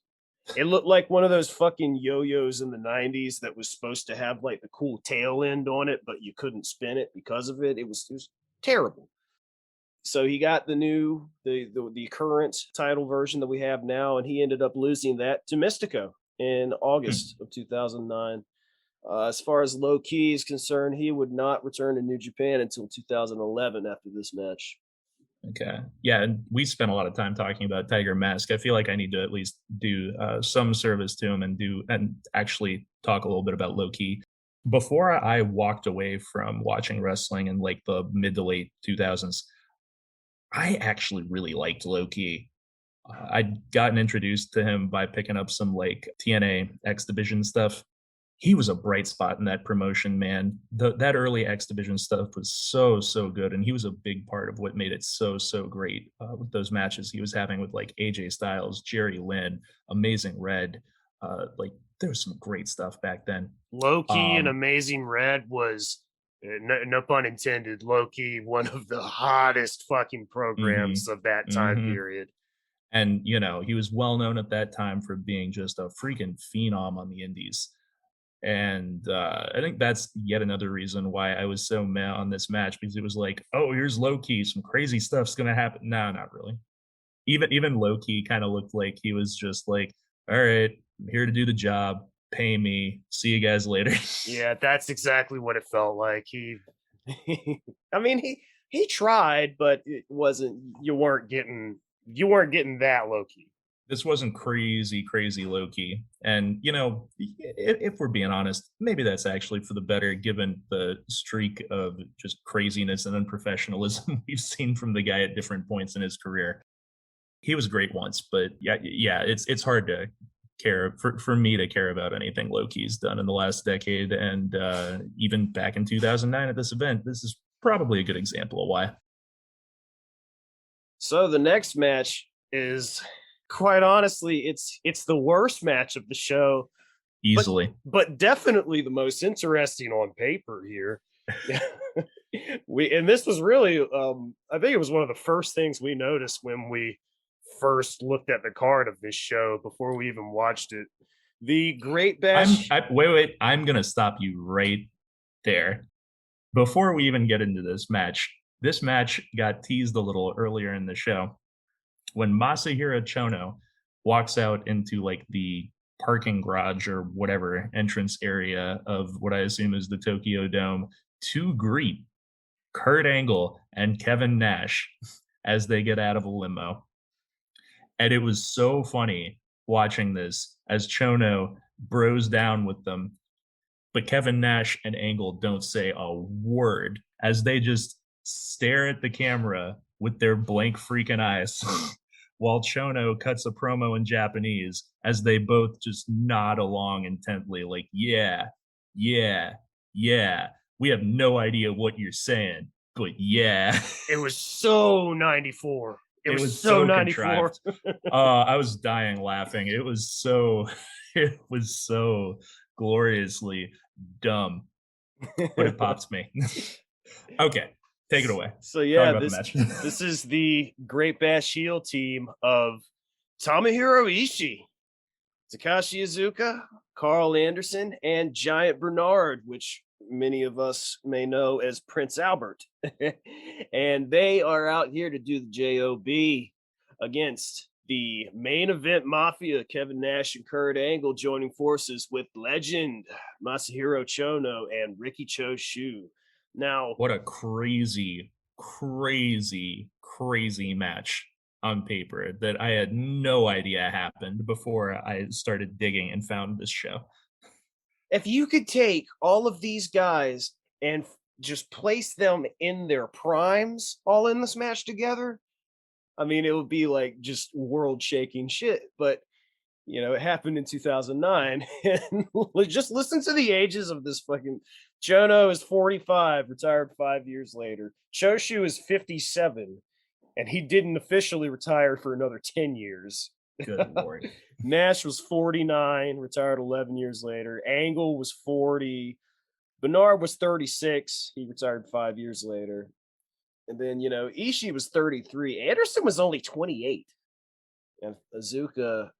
S1: It looked like one of those fucking yo-yos in the 90s that was supposed to have like the cool tail end on it, but you couldn't spin it because of it. It was terrible. So he got the current title version that we have now, and he ended up losing that to Mystico in
S2: Hmm.
S1: August of 2009. As far as low key is concerned, he would not return to New Japan until 2011 after this match.
S2: Okay. Yeah, and we spent a lot of time talking about Tiger Mask. I feel like I need to at least do some service to him and actually talk a little bit about low key. Before I walked away from watching wrestling in like the mid to late 2000s, I actually really liked low key. I'd gotten introduced to him by picking up some like TNA X Division stuff. He was a bright spot in that promotion, man. That early X Division stuff was so good, and he was a big part of what made it so great with those matches he was having with like AJ Styles, Jerry Lynn, Amazing Red. Like there was some great stuff back then.
S1: Low key and
S2: Um,
S1: Amazing Red was, no pun intended, low key one of the hottest fucking programs
S2: mhm,
S1: of that time
S2: mhm.
S1: period.
S2: And you know he was well known at that time for being just a freaking phenom on the indies. And I think that's yet another reason why I was so mad on this match, because it was like, oh, here's low key, some crazy stuff's gonna happen. No, not really. Even Loki kind of looked like he was just like, all right, I'm here to do the job, pay me, see you guys later.
S1: Yeah, that's exactly what it felt like. I mean, he tried, but it wasn't. You weren't getting that low key.
S2: This wasn't crazy Loki. And, if we're being honest, maybe that's actually for the better given the streak of just craziness and unprofessionalism we've seen from the guy at different points in his career. He was great once, but yeah, it's hard to care for me to care about anything Loki's done in the last decade, and even back in 2009 at this event, this is probably a good example of why.
S1: So the next match is, quite honestly, it's the worst match of the show, but
S2: Easily.
S1: but definitely the most interesting on paper here. Yeah. And this was really, I think it was one of the first things we noticed when we first looked at the card of this show before we even watched it. The Great Bash.
S2: Wait, I'm gonna stop you right there. Before we even get into this match got teased a little earlier in the show when Masahiro Chono walks out into like the parking garage or whatever entrance area of what I assume is the Tokyo Dome to greet Kurt Angle and Kevin Nash as they get out of a limo. And it was so funny watching this as Chono bros down with them, but Kevin Nash and Angle don't say a word as they just stare at the camera with their blank freaking eyes while Chono cuts a promo in Japanese as they both just nod along intently, like, yeah, yeah, yeah. We have no idea what you're saying, but yeah.
S1: It was so 94. It
S2: It
S1: was
S2: was
S1: so
S2: so
S1: 94.
S2: contrived. I was dying laughing. It was so gloriously dumb, but it pops me. Okay, take it away.
S1: So
S2: Talk
S1: yeah,
S2: about the
S1: this
S2: match.
S1: this is the Great Bash Heel team of Tomohiro Ishii, Takashi Iizuka, Carl Anderson, and Giant Bernard, which many of us may know as Prince Albert. And they are out here to do the JOB against the main event Mafia, Kevin Nash and Kurt Angle joining forces with legend Masahiro Chono and Ricky Choshu. Now,
S2: What a crazy match on paper that I had no idea happened before I started digging and found this show.
S1: if you could take all of these guys and just place them in their primes all in this match together, I mean, it would be like just world shaking shit. But it happened in 2009, and just listen to the ages of this fucking. Chono is 45, retired 5 years later. Choshu is 57, and he didn't officially retire for another 10 years.
S2: Good lord.
S1: Nash was 49, retired 11 years later. Angle was 40. Bernard was 36. He retired 5 years later. And then, Ishii was 33. Anderson was only 28. And Azuka,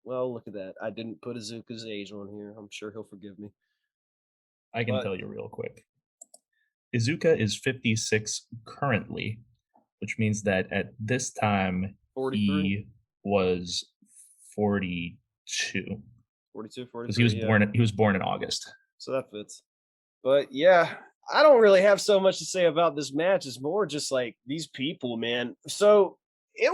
S1: well, look at that. I didn't put Azuka's age on here. I'm sure he'll forgive me.
S2: I can
S1: But
S2: tell you real quick. Izuka is 56 currently, which means that at this time
S1: 43,
S2: he was 42
S1: 42,
S2: because he
S1: 43.
S2: was
S1: Yeah.
S2: born in August.
S1: So that fits. But yeah, I don't really have so much to say about this match. It's more just like these people, man. So it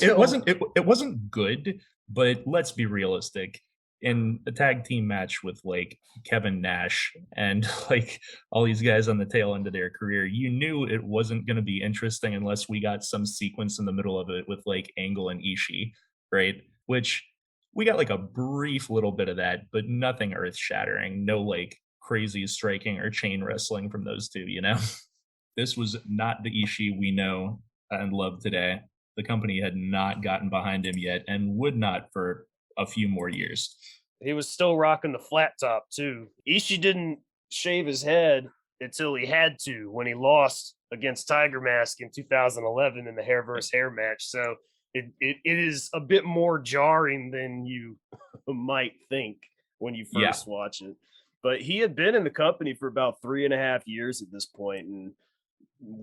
S2: It wasn't good, but let's be realistic. In a tag team match with like Kevin Nash and like all these guys on the tail end of their career, you knew it wasn't going to be interesting unless we got some sequence in the middle of it with like Angle and Ishii, right? Which we got like a brief little bit of that, but nothing earth shattering. No like crazy striking or chain wrestling from those two. This was not the Ishii we know and love today. The company had not gotten behind him yet and would not for a few more years.
S1: He was still rocking the flat top too. Ishii didn't shave his head until he had to when he lost against Tiger Mask in 2011 in the hair versus hair match. So it is a bit more jarring than you might think when you
S2: Yeah.
S1: first watch it. But he had been in the company for about 3.5 years at this point, and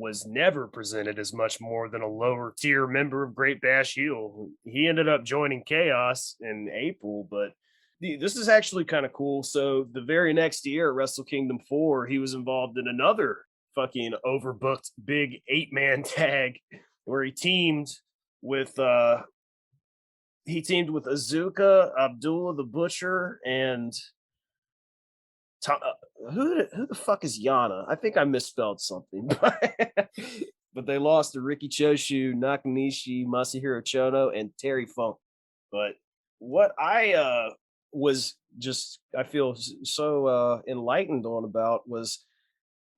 S1: was never presented as much more than a lower tier member of Great Bash Heel. He ended up joining Chaos in April, but this is actually kind of cool. So the very next year at Wrestle Kingdom 4, he was involved in another fucking overbooked big 8-man tag where with he teamed with Azuka, Abdullah the Butcher, and who the fuck is Yana? I think I misspelled something, but they lost to Ricky Choshu, Nakanishi, Masahiro Chono, and Terry Funk. But what I was just I feel so enlightened on about was,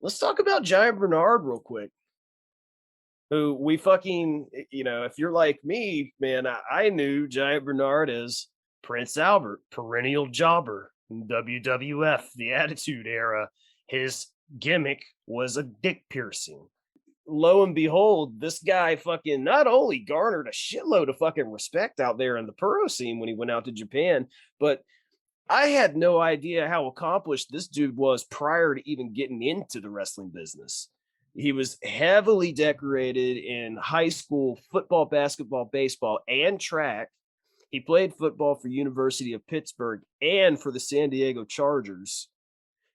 S1: let's talk about Giant Bernard real quick. Who we fucking, if you're like me, man, I knew Giant Bernard as Prince Albert, perennial jobber in WWF, the Attitude Era. His gimmick was a dick piercing. Lo and behold, this guy fucking not only garnered a shitload of fucking respect out there in the pro scene when he went out to Japan, but I had no idea how accomplished this dude was prior to even getting into the wrestling business. He was heavily decorated in high school football, basketball, baseball, and track. He played football for University of Pittsburgh and for the San Diego Chargers.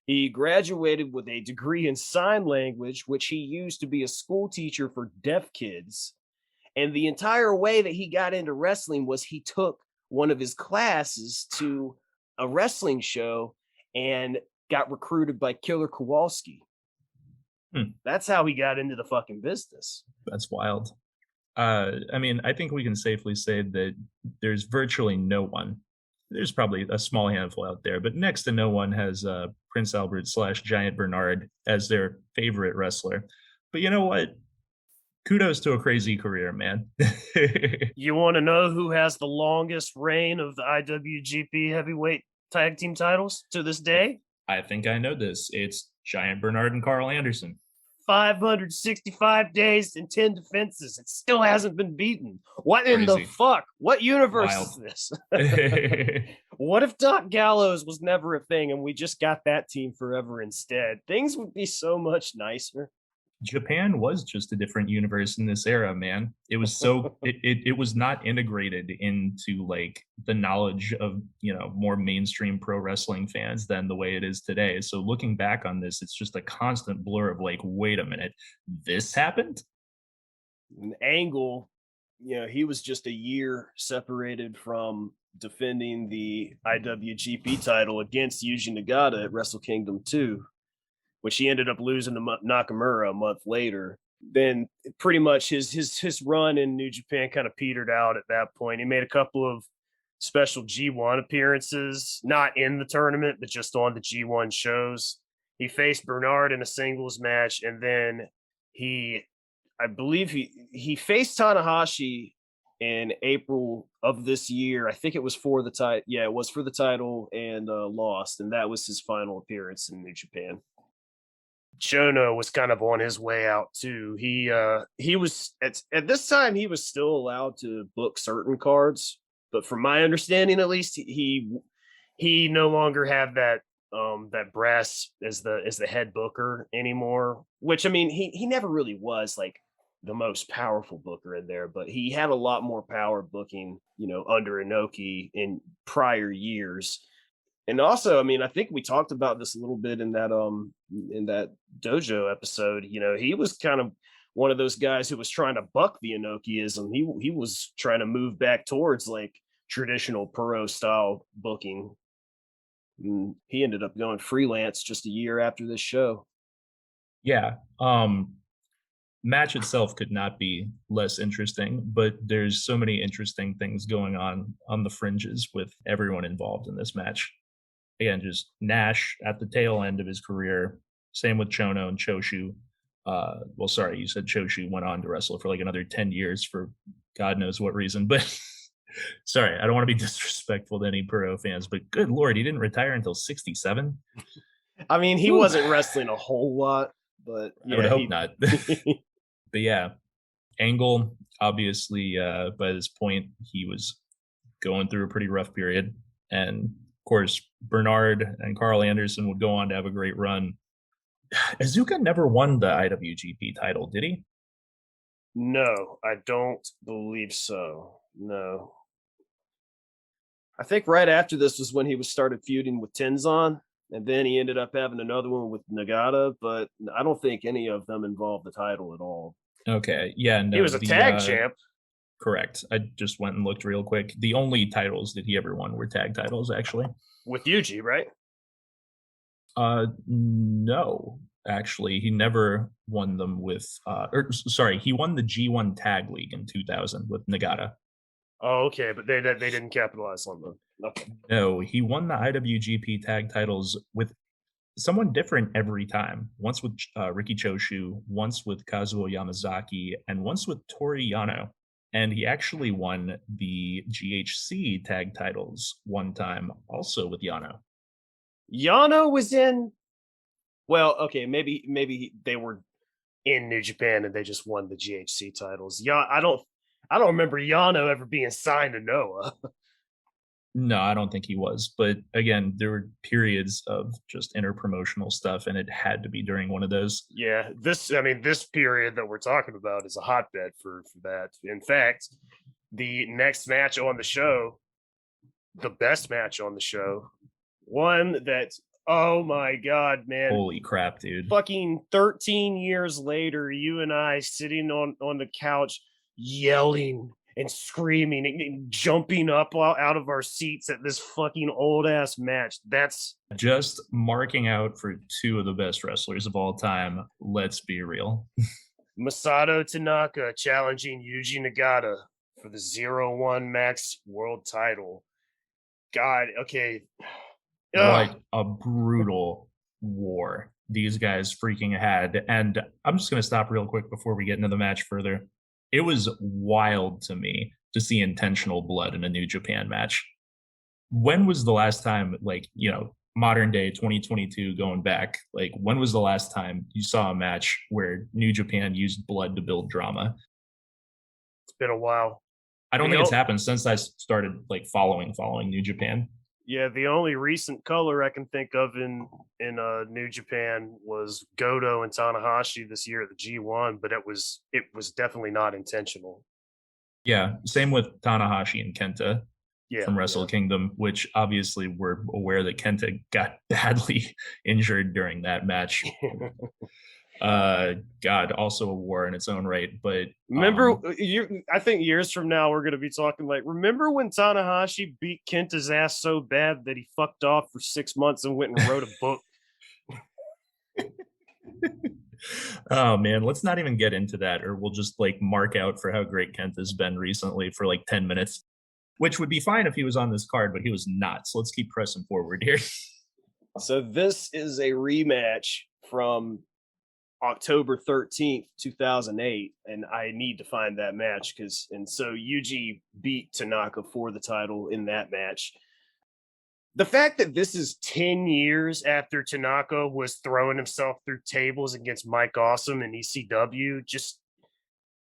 S1: He graduated with a degree in sign language, which he used to be a school teacher for deaf kids. And the entire way that he got into wrestling was he took one of his classes to a wrestling show and got recruited by Killer Kowalski. That's how he got into the fucking business.
S2: That's wild. I mean, I think we can safely say that there's virtually no one. There's probably a small handful out there, but next to no one has Prince Albert / Giant Bernard as their favorite wrestler. But you know what? Kudos to a crazy career, man.
S1: You want to know who has the longest reign of the IWGP heavyweight tag team titles to this day?
S2: I think I know this. It's Giant Bernard and Carl Anderson.
S1: 565 days and 10 defenses. It still hasn't been beaten. What in the fuck? What universe is this? What if Doc Gallows was never a thing and we just got that team forever instead? Things would be so much nicer.
S2: Japan was just a different universe in this era, man. It was so it was not integrated into like the knowledge of, more mainstream pro wrestling fans than the way it is today. So looking back on this, it's just a constant blur of like, wait a minute, this happened?
S1: Angle, he was just a year separated from defending the IWGP title against Yuji Nagata at Wrestle Kingdom 2. Which he ended up losing to Nakamura a month later. Then pretty much his run in New Japan kind of petered out at that point. He made a couple of special G1 appearances, not in the tournament, but just on the G1 shows. He faced Bernard in a singles match, and then I believe he faced Tanahashi in April of this year. I think it was for the title. Yeah, it was for the title, and lost, and that was his final appearance in New Japan. Chono was kind of on his way out too. He was at this time he was still allowed to book certain cards, but from my understanding, at least, he no longer had that brass as the head booker anymore. Which, I mean, he never really was like the most powerful booker in there, but he had a lot more power booking, under Inoki in prior years. And also, I mean, I think we talked about this a little bit in that dojo episode. He was kind of one of those guys who was trying to buck the Inokiism. He was trying to move back towards like traditional pro style booking. And he ended up going freelance just a year after this show.
S2: Yeah. Match itself could not be less interesting, but there's so many interesting things going on the fringes with everyone involved in this match. Again, just Nash at the tail end of his career. Same with Chono and Choshu. Well, sorry, you said Choshu went on to wrestle for like another 10 years for God knows what reason. But sorry, I don't want to be disrespectful to any Pro fans, but good Lord, he didn't retire until 67.
S1: I mean, he wasn't wrestling a whole lot, but
S2: yeah, I would hope not. But yeah, Angle, obviously, by this point, he was going through a pretty rough period. And of course, Bernard and Carl Anderson would go on to have a great run. Iizuka never won the IWGP title, did he?
S1: No, I don't believe so. No. I think right after this was when he was started feuding with Tenzon, and then he ended up having another one with Nagata, but I don't think any of them involved the title at all.
S2: Okay, yeah,
S1: He
S2: no,
S1: was a tag champ.
S2: correct. I just went and looked real quick. The only titles that he ever won were tag titles, actually.
S1: With Yuji, right?
S2: No, actually, he never won them with. Sorry, he won the G1 Tag League in 2000 with Nagata.
S1: Oh, okay, but they didn't capitalize on them. Okay.
S2: No, he won the IWGP Tag titles with someone different every time. Once with Riki Choshu, once with Kazuo Yamazaki, and once with Toru Yano. And he actually won the GHC tag titles one time, also with Yano.
S1: Yano was in. Well, okay, maybe they were in New Japan and they just won the GHC titles. Yeah, I don't remember Yano ever being signed to Noah.
S2: No, I don't think he was. But again, there were periods of just interpromotional stuff, and it had to be during one of those.
S1: Yeah, this period that we're talking about is a hotbed for that. In fact, the next match on the show, the best match on the show, one that, oh my god, man,
S2: Holy crap, dude.
S1: fucking 13 years later, you and I sitting on the couch yelling and screaming and jumping up out of our seats at this fucking old ass match. That's
S2: just marking out for two of the best wrestlers of all time. Let's be real.
S1: Masato Tanaka challenging Yuji Nagata for the 0-1 Max World title. God, okay.
S2: What a brutal war these guys freaking had. And I'm just going to stop real quick before we get into the match further. It was wild to me to see intentional blood in a New Japan match. When was the last time, like, modern day 2022 going back, like, when was the last time you saw a match where New Japan used blood to build drama?
S1: It's been a while.
S2: I don't think it's happened since I started like following New Japan.
S1: Yeah, the only recent color I can think of in New Japan was Goto and Tanahashi this year at the G1, but it was definitely not intentional.
S2: Yeah, same with Tanahashi and Kenta from Wrestle Kingdom, which obviously we're aware that Kenta got badly injured during that match. God, also a war in its own right. But
S1: remember, I think years from now we're going to be talking like, remember when Tanahashi beat Kenta's ass so bad that he fucked off for 6 months and went and wrote a book?
S2: Oh man, let's not even get into that, or we'll just like mark out for how great Kenta's been recently for like 10 minutes, which would be fine if he was on this card, but he was not. So let's keep pressing forward here.
S1: So this is a rematch from October 13th, 2008, and I need to find that match so Yuji beat Tanaka for the title in that match. The fact that this is 10 years after Tanaka was throwing himself through tables against Mike Awesome in ECW,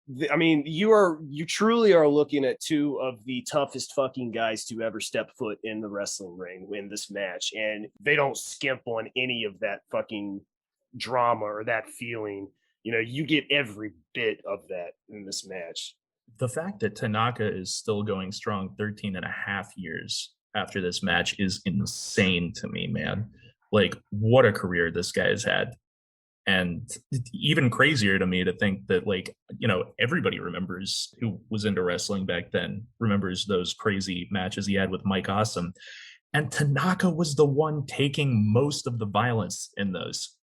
S1: you truly are looking at two of the toughest fucking guys to ever step foot in the wrestling ring in this match, and they don't skimp on any of that fucking drama or that feeling. You get every bit of that in this match.
S2: The fact that Tanaka is still going strong 13 and a half years after this match is insane to me, man. Like, what a career this guy has had. And even crazier to me to think that, like, everybody remembers who was into wrestling back then, remembers those crazy matches he had with Mike Awesome. And Tanaka was the one taking most of the violence in those.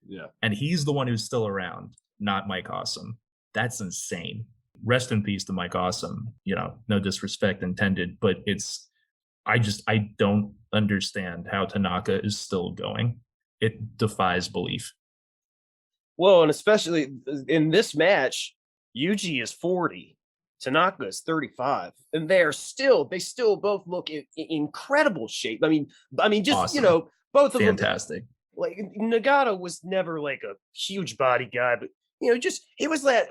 S1: Yeah.
S2: And he's the one who's still around, not Mike Awesome. That's insane. Rest in peace to Mike Awesome. No disrespect intended, but I don't understand how Tanaka is still going. It defies belief.
S1: Well, and especially in this match, Yuji is 40, Tanaka is 35, and they still both look in incredible shape. I mean, just awesome. Both of them
S2: fantastic.
S1: Like, Nagata was never like a huge body guy, but he was that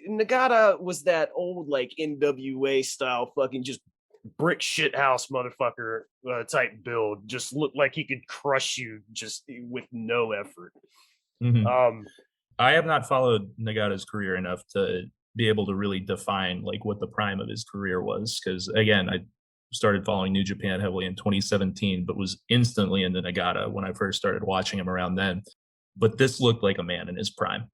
S1: Nagata was that old like NWA style fucking just brick shit house motherfucker type build. Just looked like he could crush you just with no effort.
S2: Mhm.
S1: Um,
S2: I have not followed Nagata's career enough to be able to really define like what the prime of his career was. Because again, I started following New Japan heavily in 2017, but was instantly into Nagata when I first started watching him around then. But this looked like a man in his prime.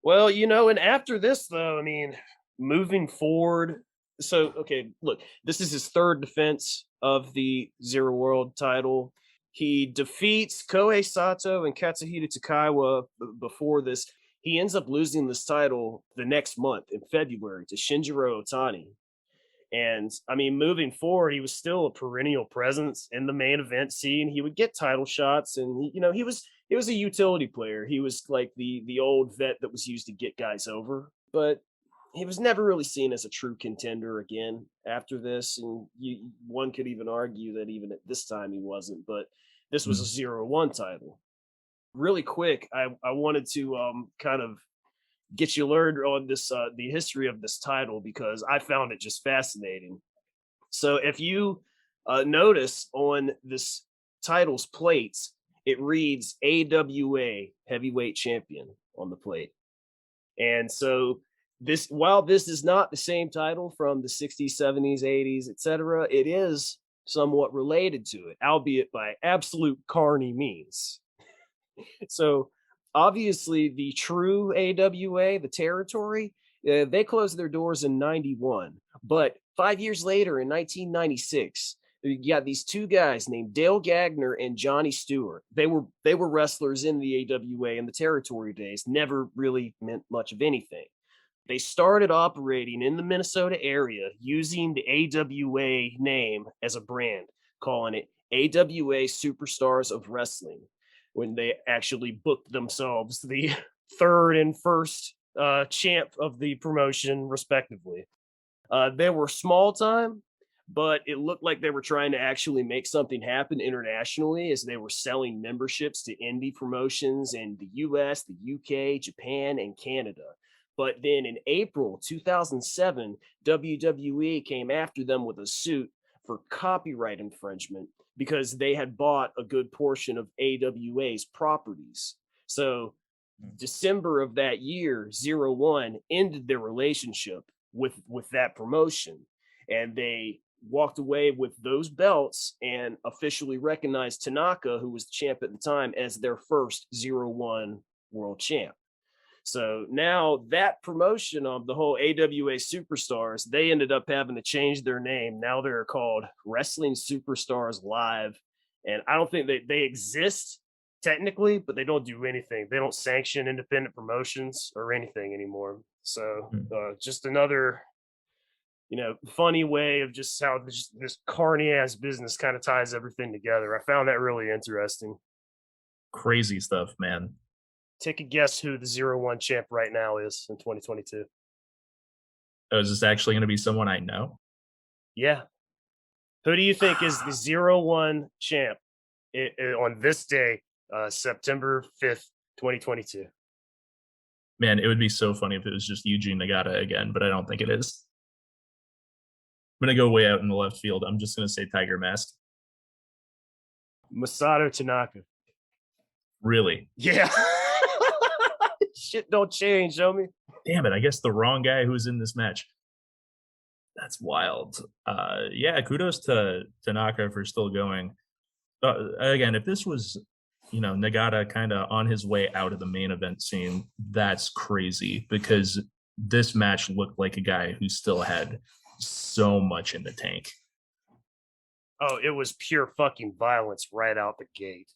S1: well, and after this, though, I mean, moving forward. So, okay, look, this is his third defense of the Zero World title. He defeats Kohei Sato and Katsuhita Takaiwa before this. He ends up losing this title the next month in February to Shinjiro Otani. And I mean, moving forward, he was still a perennial presence in the main event scene. He would get title shots, and he was a utility player. He was like the old vet that was used to get guys over, but he was never really seen as a true contender again after this. And one could even argue that even at this time he wasn't. But this was a
S2: Mm.
S1: 0-1 title. Really quick, I wanted to kind of get you learned on this the history of this title because I found it just fascinating. So if you notice on this title's plates, it reads AWA Heavyweight Champion on the plate. And so while this is not the same title from the 60s, 70s, 80s, etc., it is somewhat related to it, albeit by absolute carny means. So obviously, the true AWA, the territory, they closed their doors in '91. But 5 years later, in 1996, you got these two guys named Dale Gagner and Johnny Stewart. They were wrestlers in the AWA in the territory days. Never really meant much of anything. They started operating in the Minnesota area using the AWA name as a brand, calling it AWA Superstars of Wrestling, when they actually booked themselves the third and first champ of the promotion, respectively. They were small time, but it looked like they were trying to actually make something happen internationally as they were selling memberships to indie promotions in the US, the UK, Japan, and Canada. But then in April 2007, WWE came after them with a suit for copyright infringement because they had bought a good portion of AWA's properties. So December of that year, 0-1 ended their relationship with that promotion, and they walked away with those belts and officially recognized Tanaka, who was the champ at the time, as their first 0-1 world champ. So now that promotion of the whole AWA Superstars, they ended up having to change their name. Now they're called Wrestling Superstars Live. And I don't think they exist technically, but they don't do anything. They don't sanction independent promotions or anything anymore. So
S2: Mm.
S1: just another, funny way of just how this carny ass business kind of ties everything together. I found that really interesting.
S2: Crazy stuff, man.
S1: Take a guess who the 0-1 champ right now is in 2022.
S2: Oh, is this actually going to be someone I know?
S1: Yeah. Who do you think is the 0-1 champ on this day, September 5th, 2022?
S2: Man, it would be so funny if it was just Eugene Nagata again, but I don't think it is. I'm going to go way out in the left field. I'm just going to say Tiger Mask.
S1: Masato Tanaka.
S2: Really?
S1: Yeah. Shit don't change, homie.
S2: Damn it. I guess the wrong guy who was in this match. That's wild. Yeah, kudos to Tanaka for still going. Again, if this was, Nagata kind of on his way out of the main event scene, that's crazy because this match looked like a guy who still had so much in the tank.
S1: Oh, it was pure fucking violence right out the gate.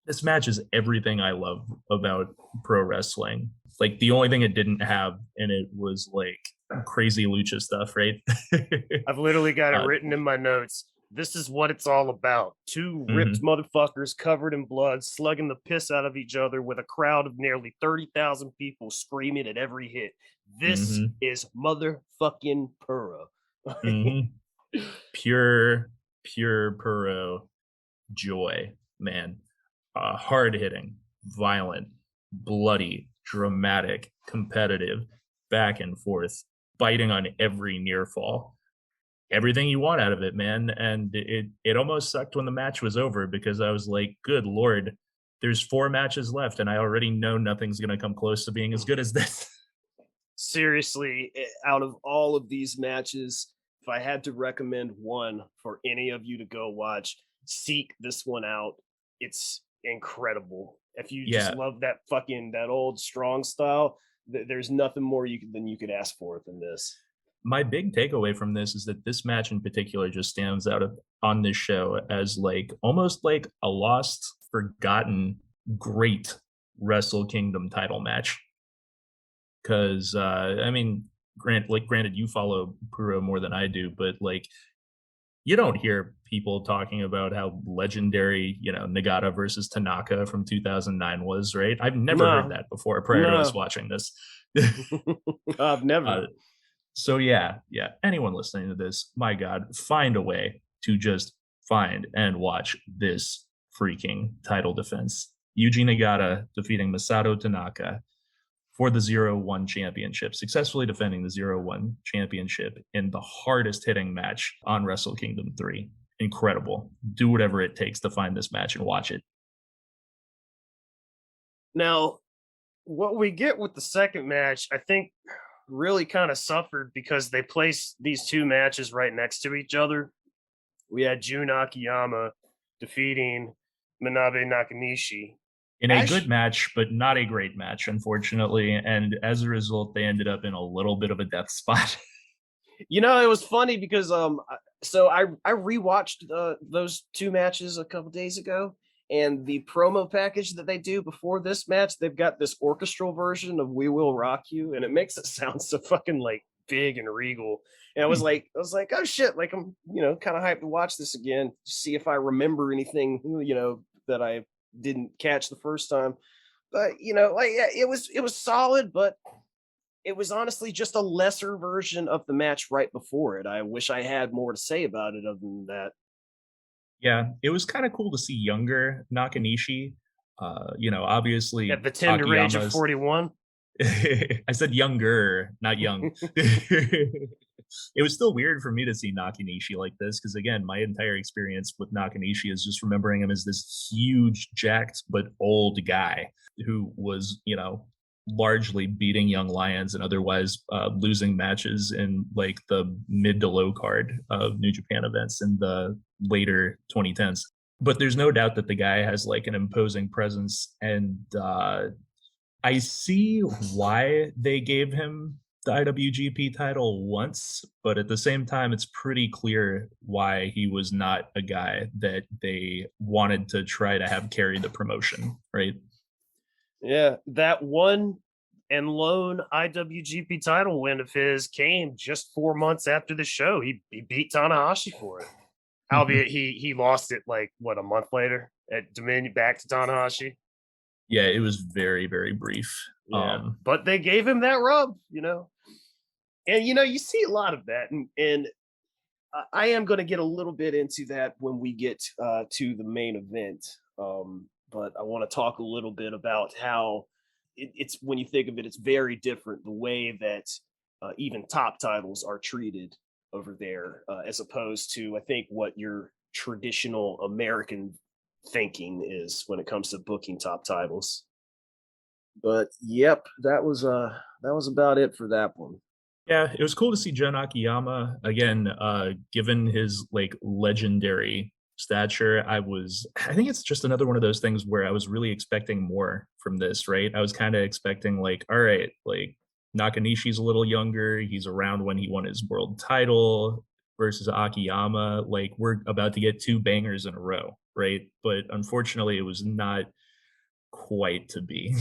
S2: This match is everything I love about pro wrestling. Like the only thing it didn't have in it was like crazy lucha stuff, right?
S1: I've literally got it
S2: uh,
S1: written in my notes. This is what it's all about. Two ripped
S2: mhm,
S1: motherfuckers covered in blood, slugging the piss out of each other with a crowd of nearly 30,000 people screaming at every hit. This
S2: mhm,
S1: is motherfucking Puro.
S2: mhm. Pure Puro joy, man. Hard hitting, violent, bloody, dramatic, competitive, back and forth, biting on every near fall. everything you want out of it, man. And it almost sucked when the match was over because I was like, good lord, there's 4 matches left, and I already know nothing's gonna come close to being as good as this.
S1: Seriously, out of all of these matches, if I had to recommend one for any of you to go watch, seek this one out. It's incredible. If you just
S2: Yeah,
S1: love that old strong style, there's nothing more than you could ask for than this.
S2: my big takeaway from this is that this match in particular just stands out on this show as like almost like a lost, forgotten, great Wrestle Kingdom title match. Because I mean, granted, you follow Puro more than I do, but like you don't hear people talking about how legendary, Nagata versus Tanaka from 2009 was, right? I've never heard
S1: No,
S2: that before prior to us
S1: no,
S2: watching this.
S1: I've never.
S2: uh, so yeah, anyone listening to this, my God, find a way to just find and watch this freaking title defense. Yuji Nagata defeating Masato Tanaka for the 0-1 championship, successfully defending the 0-1 championship in the hardest hitting match on Wrestle Kingdom 3. Incredible. Do whatever it takes to find this match and watch it.
S1: Now, what we get with the second match, I think, really kind of suffered because they placed these two matches right next to each other. We had Jun Akiyama defeating Manabe Nakanishi.
S2: In a good
S1: Ash,
S2: match, but not a great match, unfortunately. And as a result, they ended up in a little bit of a death spot.
S1: it was funny because so I rewatched those two matches a couple days ago, and the promo package that they do before this match, they've got this orchestral version of "We Will Rock You," and it makes it sound so fucking like big and regal. And I was like, oh shit, like I'm kind of hyped to watch this again, see if I remember anything that I didn't catch the first time. But like yeah, it was solid, but it was honestly just a lesser version of the match right before it. I wish I had more to say about it other than that.
S2: Yeah, it was kind of cool to see younger Nakanishi.
S1: At
S2: Obviously
S1: the tender age of
S2: Akiyama's
S1: 41.
S2: I said younger, not young. It was still weird for me to see Nakanishi like this because, again, my entire experience with Nakanishi is just remembering him as this huge, jacked but old guy who was, largely beating young lions and otherwise losing matches in like the mid to low card of New Japan events in the later 2010s. But there's no doubt that the guy has like an imposing presence, and I see why they gave him the IWGP title once, but at the same time, it's pretty clear why he was not a guy that they wanted to try to have carry the promotion, right?
S1: Yeah, that one and lone IWGP title win of his came just 4 months after the show. He beat Tanahashi for it. Albeit he lost it like what, a month later at Dominion back to Tanahashi.
S2: Yeah, it was very, very brief.
S1: Yeah. But they gave him that rub. And you see a lot of that, and I am going to get a little bit into that when we get to the main event. But I want to talk a little bit about how it's when you think of it, it's very different the way that even top titles are treated over there, as opposed to I think what your traditional American thinking is when it comes to booking top titles. But yep, that was about it for that one.
S2: Yeah, it was cool to see Jun Akiyama again. Given his like legendary stature, I think it's just another one of those things where I was really expecting more from this, right? I was kind of expecting like, all right, like Nakanishi's a little younger, he's around when he won his world title versus Akiyama. Like we're about to get 2 bangers in a row, right? But unfortunately, it was not quite to be.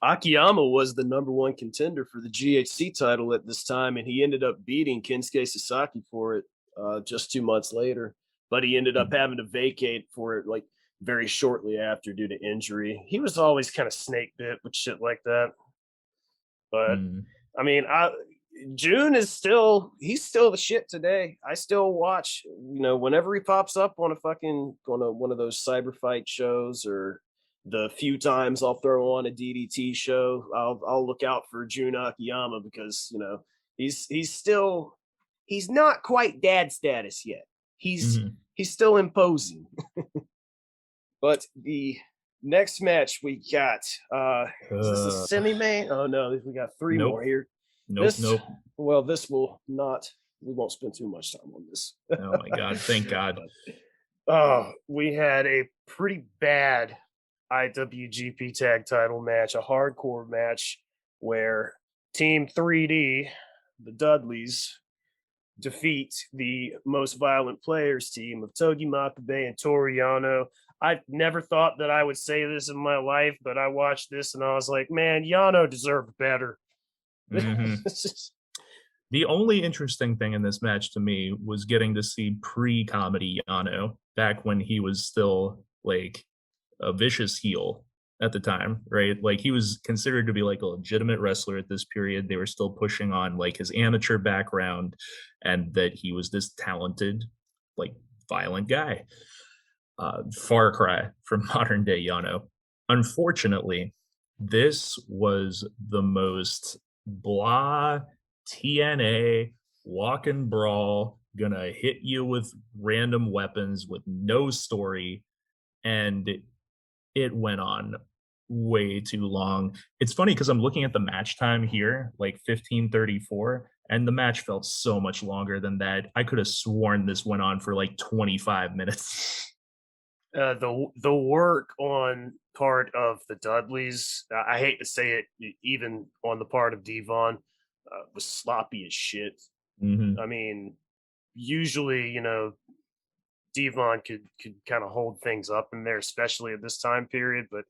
S1: Akiyama was the number one contender for the GHC title at this time, and he ended up beating Kensuke Sasaki for it just 2 months later. But he ended up having to vacate for it like very shortly after due to injury. He was always kind of snake bit with shit like that. But
S2: Mm.
S1: I mean, June is he's still the shit today. I still watch, whenever he pops up on one of those cyber fight shows, or the few times I'll throw on a DDT show, I'll look out for Jun Akiyama because he's still he's not quite dad status yet. He's
S2: Mhm.
S1: he's still imposing. But the next match we got, is this a semi-main? Oh no, we got three
S2: Nope.
S1: more here.
S2: Nope.
S1: This will not, we won't spend too much time on this.
S2: Oh my God! Thank God.
S1: We had a pretty bad IWGP tag title match, a hardcore match where Team 3D, the Dudleys, defeat the Most Violent Players team of Togi Makabe and Toru Yano. I never thought that I would say this in my life, but I watched this and I was like, man, Yano deserved better.
S2: Mhm. The only interesting thing in this match to me was getting to see pre-comedy Yano back when he was still like a vicious heel at the time, right? Like he was considered to be like a legitimate wrestler at this period. They were still pushing on like his amateur background and that he was this talented, like violent guy. Far cry from modern day Yano. Unfortunately, this was the most blah TNA walk and brawl, gonna hit you with random weapons with no story, and it went on way too long. It's funny because I'm looking at the match time here, like 15:34, and the match felt so much longer than that. I could have sworn this went on for like 25 minutes.
S1: The work on part of the Dudleys, I hate to say it, even on the part of Devon, was sloppy as shit.
S2: Mhm.
S1: I mean, usually, Devon could kind of hold things up in there, especially at this time period. But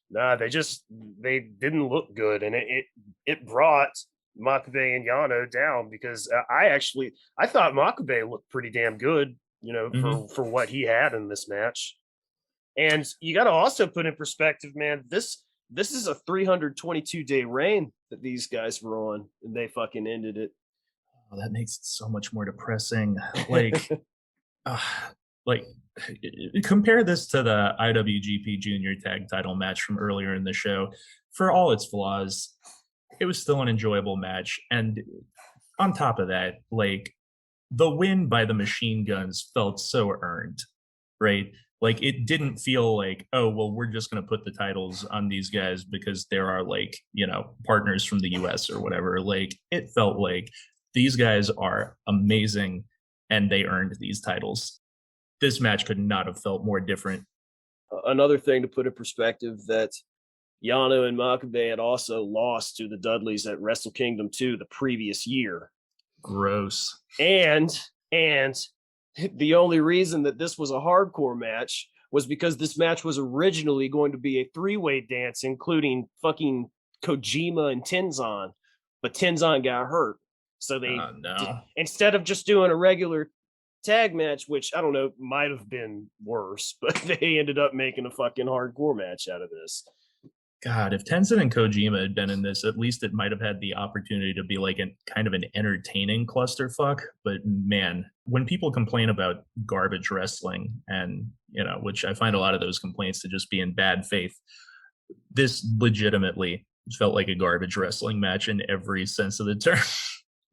S1: nah, they didn't look good, and it brought Makabe and Yano down because I thought Makabe looked pretty damn good,
S2: Mhm.
S1: for what he had in this match. And you got to also put in perspective, man. This is a 322-day reign that these guys were on, and they fucking ended it.
S2: Oh, that makes it so much more depressing. Like, uh, like compare this to the IWGP Junior Tag Title match from earlier in the show. For all its flaws, it was still an enjoyable match. And on top of that, like the win by the Machine Guns felt so earned, right? Like it didn't feel like, oh, well, we're just going to put the titles on these guys because there are like, partners from the US or whatever. Like it felt like these guys are amazing and they earned these titles. This match could not have felt more different.
S1: Another thing to put in perspective, that Yano and Makabe had also lost to the Dudleys at Wrestle Kingdom 2 the previous year.
S2: Gross.
S1: And the only reason that this was a hardcore match was because this match was originally going to be a three-way dance, including fucking Kojima and Tenzan, but Tenzan got hurt. So
S2: No.
S1: instead of just doing a regular tag match, which I don't know, might have been worse, but they ended up making a fucking hardcore match out of this.
S2: God, if Tenzin and Kojima had been in this, at least it might have had the opportunity to be like a kind of an entertaining clusterfuck. But man, when people complain about garbage wrestling, and which I find a lot of those complaints to just be in bad faith, this legitimately felt like a garbage wrestling match in every sense of the term.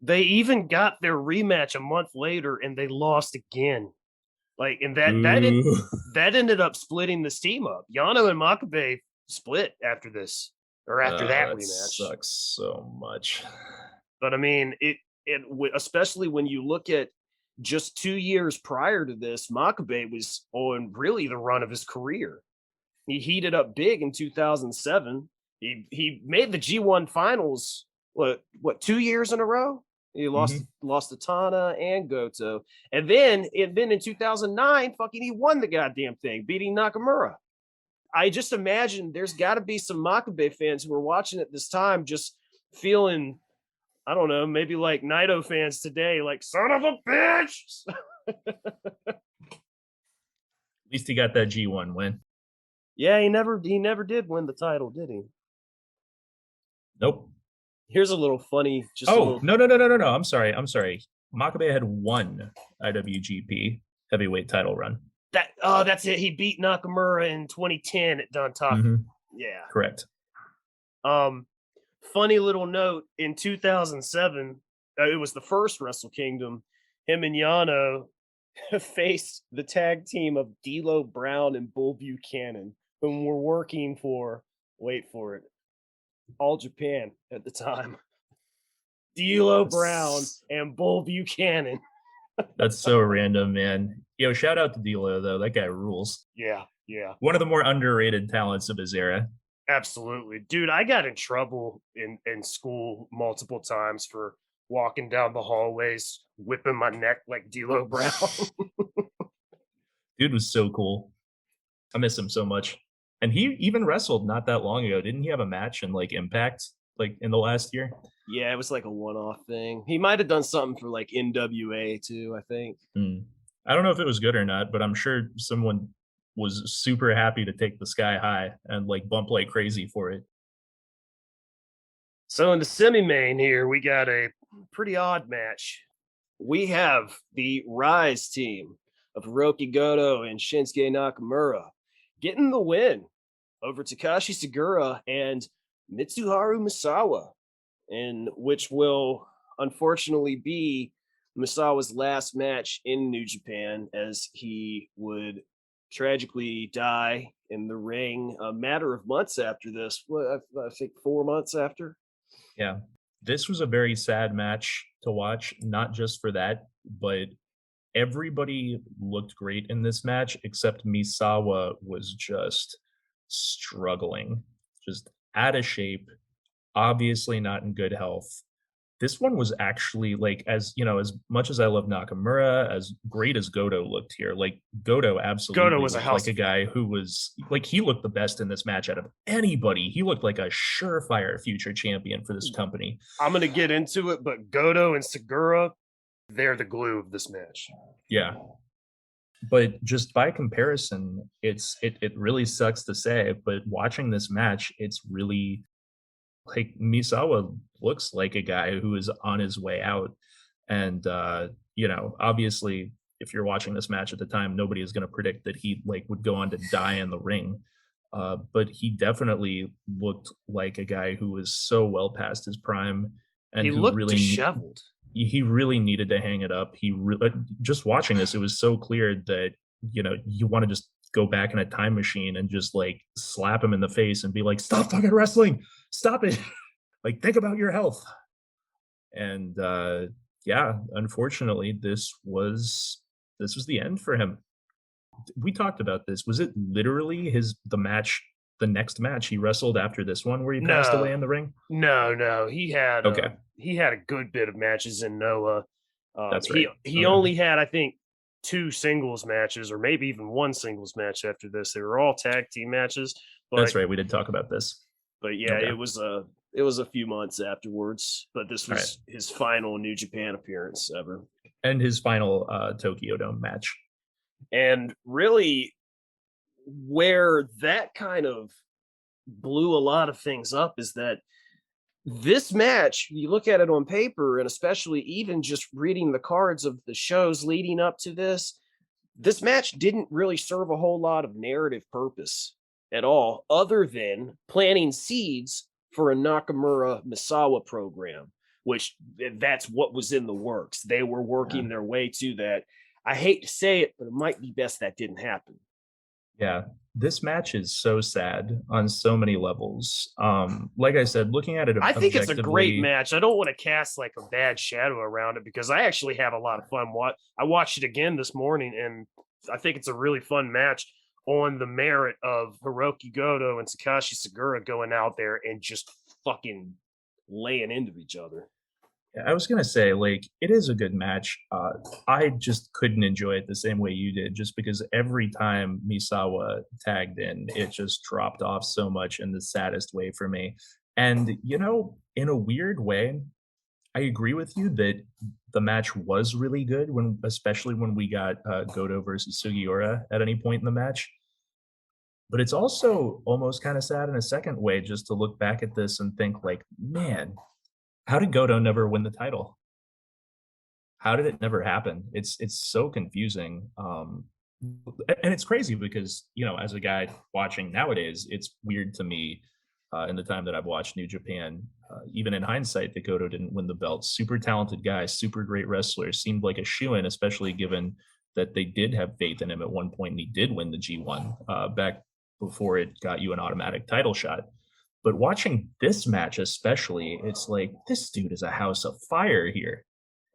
S1: They even got their rematch a month later and they lost again. Like, and that ended up splitting this team up. Yano and Makabe split after this, or after that
S2: That
S1: rematch.
S2: sucks so much.
S1: But I mean, especially when you look at just 2 years prior to this, Makabe was on really the run of his career. He heated up big in 2007. He made the G1 finals, what 2 years in a row? He lost
S2: Mhm.
S1: lost to Tana and Goto. And then in 2009, fucking he won the goddamn thing, beating Nakamura. I just imagine there's got to be some Makabe fans who are watching at this time just feeling, I don't know, maybe like Naito fans today, like, son of a bitch.
S2: At least he got that G1 win.
S1: Yeah, he never did win the title, did he?
S2: Nope.
S1: Here's a little funny,
S2: Oh, no. I'm sorry. Makabe had one IWGP heavyweight title run.
S1: that's it. He beat Nakamura in 2010 at Dontaku.
S2: Mm-hmm.
S1: Yeah.
S2: Correct.
S1: Funny little note, in 2007, it was the first Wrestle Kingdom. Him and Yano faced the tag team of D'Lo Brown and Bull Buchanan, whom were working for, wait for it, All Japan at the time. D'Lo Brown and Bull Buchanan.
S2: That's so random, man. Yo, shout out to D'Lo though. That guy rules.
S1: Yeah, yeah.
S2: One of the more underrated talents of his era.
S1: Absolutely. Dude, I got in trouble in school multiple times for walking down the hallways, whipping my neck like D'Lo Brown.
S2: Dude was so cool. I miss him so much. And he even wrestled not that long ago. Didn't he have a match in like Impact like in the last year?
S1: Yeah, it was like a one-off thing. He might have done something for like NWA too, I think.
S2: I don't know if it was good or not, but I'm sure someone was super happy to take the sky high and like bump like crazy for it.
S1: So in the semi-main here, we got a pretty odd match. We have the Rise team of Hiroki Goto and Shinsuke Nakamura getting the win over Takashi Sagura and Mitsuharu Misawa, in which will unfortunately be Misawa's last match in New Japan, as he would tragically die in the ring a matter of months after this. What, I think 4 months after.
S2: Yeah. This was a very sad match to watch, not just for that, but everybody looked great in this match except Misawa was just struggling, just out of shape, obviously not in good health. This one was actually like, as you know, as much as I love Nakamura, as great as Goto looked here, like Goto absolutely
S1: Was a
S2: looked
S1: house
S2: like a guy who was like, he looked the best in this match out of anybody. He looked like a surefire future champion for this company.
S1: I'm going to get into it, but Goto and Segura, they're the glue of this match.
S2: Yeah. But just by comparison, it really sucks to say, but watching this match, it's really like Misawa looks like a guy who is on his way out. And you know, obviously if you're watching this match at the time, nobody is going to predict that he like would go on to die in the ring. But he definitely looked like a guy who was so well past his prime and
S1: he
S2: who
S1: looked
S2: really
S1: disheveled.
S2: He really needed to hang it up. Just watching this, it was so clear that, you know, you want to just go back in a time machine and just like slap him in the face and be like, stop fucking wrestling, stop it. Like, think about your health. And yeah, unfortunately, this was the end for him. We talked about this. Was it literally the next match he wrestled after this one where he passed away in the ring?
S1: No. He had
S2: okay.
S1: He had a good bit of matches in Noah.
S2: That's right.
S1: He only had, I think, 2 singles matches, or maybe even 1 singles match after this. They were all tag team matches. But,
S2: that's right. We did talk about this.
S1: But yeah, it was a few months afterwards. But this was his final New Japan appearance ever,
S2: and his final Tokyo Dome match.
S1: And really, where that kind of blew a lot of things up is that this match, you look at it on paper, and especially even just reading the cards of the shows leading up to this match didn't really serve a whole lot of narrative purpose at all, other than planting seeds for a Nakamura Misawa program, which that's what was in the works. They were working their way to that. I hate to say it, but it might be best that didn't happen.
S2: Yeah, this match is so sad on so many levels. Like I said, looking at it,
S1: I think it's a great match. I don't want to cast like a bad shadow around it because I actually have a lot of fun. I watched it again this morning, and I think it's a really fun match on the merit of Hiroki Goto and Takashi Sagura going out there and just fucking laying into each other.
S2: I was gonna say, like, it is a good match. I just couldn't enjoy it the same way you did, just because every time Misawa tagged in, it just dropped off so much in the saddest way for me. And you know, in a weird way, I agree with you that the match was really good especially when we got Goto versus Sugiura at any point in the match. But it's also almost kind of sad in a second way, just to look back at this and think, like, man, how did Goto never win the title? How did it never happen? It's so confusing. And it's crazy because, you know, as a guy watching nowadays, it's weird to me in the time that I've watched New Japan. Even in hindsight, that Goto didn't win the belt. Super talented guy, super great wrestler. Seemed like a shoo-in, especially given that they did have faith in him at one point, and he did win the G1 back before it got you an automatic title shot. But watching this match especially, it's like, this dude is a house of fire here.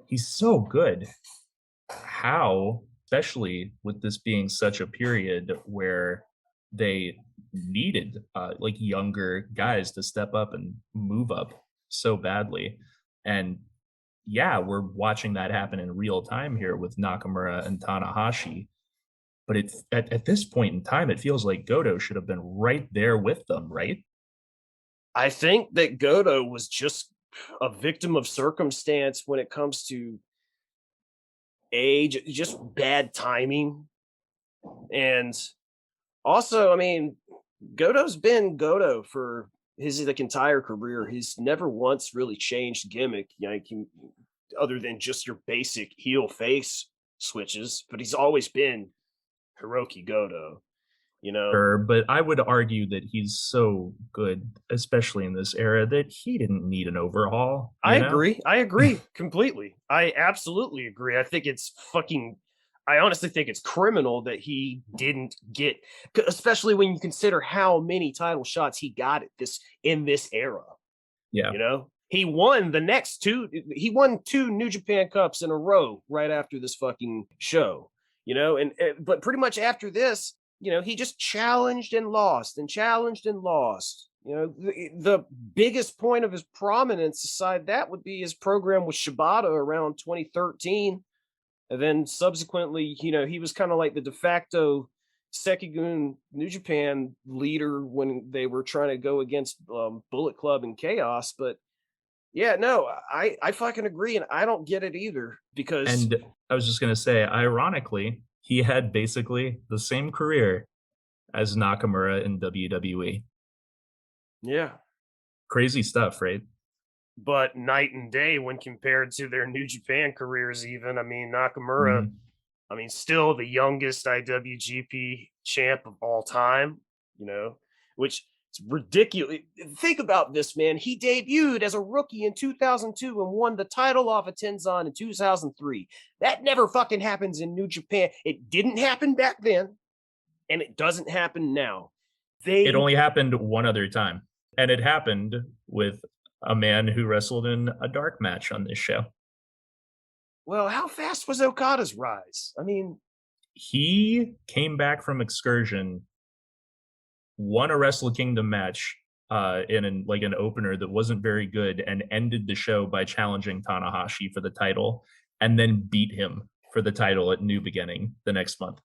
S2: He's so good. How, especially with this being such a period where they needed like younger guys to step up and move up so badly. And yeah, we're watching that happen in real time here with Nakamura and Tanahashi. But at this point in time, it feels like Goto should have been right there with them, right?
S1: I think that Goto was just a victim of circumstance when it comes to age, just bad timing. And also, I mean, Goto's been Goto for his like entire career. He's never once really changed gimmick, other than just your basic heel face switches. But he's always been Hiroki Goto. You know,
S2: Sure, but I would argue that he's so good, especially in this era, that he didn't need an overhaul,
S1: I
S2: you know?
S1: agree. I agree completely. I absolutely agree. I think it's fucking. I honestly think it's criminal that he didn't get, especially when you consider how many title shots he got at this in this era.
S2: Yeah.
S1: You know, he won the next two. He won two New Japan Cups in a row right after this fucking show. You know, and but pretty much after this, you know, he just challenged and lost and challenged and lost. You know, the biggest point of his prominence aside that would be his program with Shibata around 2013. And then subsequently, you know, he was kind of like the de facto Sekigun New Japan leader when they were trying to go against Bullet Club and Chaos. But yeah, no, I fucking agree. And I don't get it either because,
S2: And I was just gonna say, ironically, he had basically the same career as Nakamura in WWE.
S1: yeah,
S2: Crazy stuff, right?
S1: but night and day when compared to their New Japan careers, even. I mean, Nakamura,
S2: Mhm.
S1: I mean, still the youngest IWGP champ of all time, you know, which is ridiculous. Think about this, man. He debuted as a rookie in 2002 and won the title off of Tenzan in 2003. That never fucking happens in New Japan. It didn't happen back then, and it doesn't happen now.
S2: It
S1: They,
S2: only happened one other time, and it happened with a man who wrestled in a dark match on this show.
S1: well, how fast was Okada's rise? I mean,
S2: He came back from excursion, won a Wrestle Kingdom match in an opener that wasn't very good, and ended the show by challenging Tanahashi for the title, and then beat him for the title at New Beginning the next month.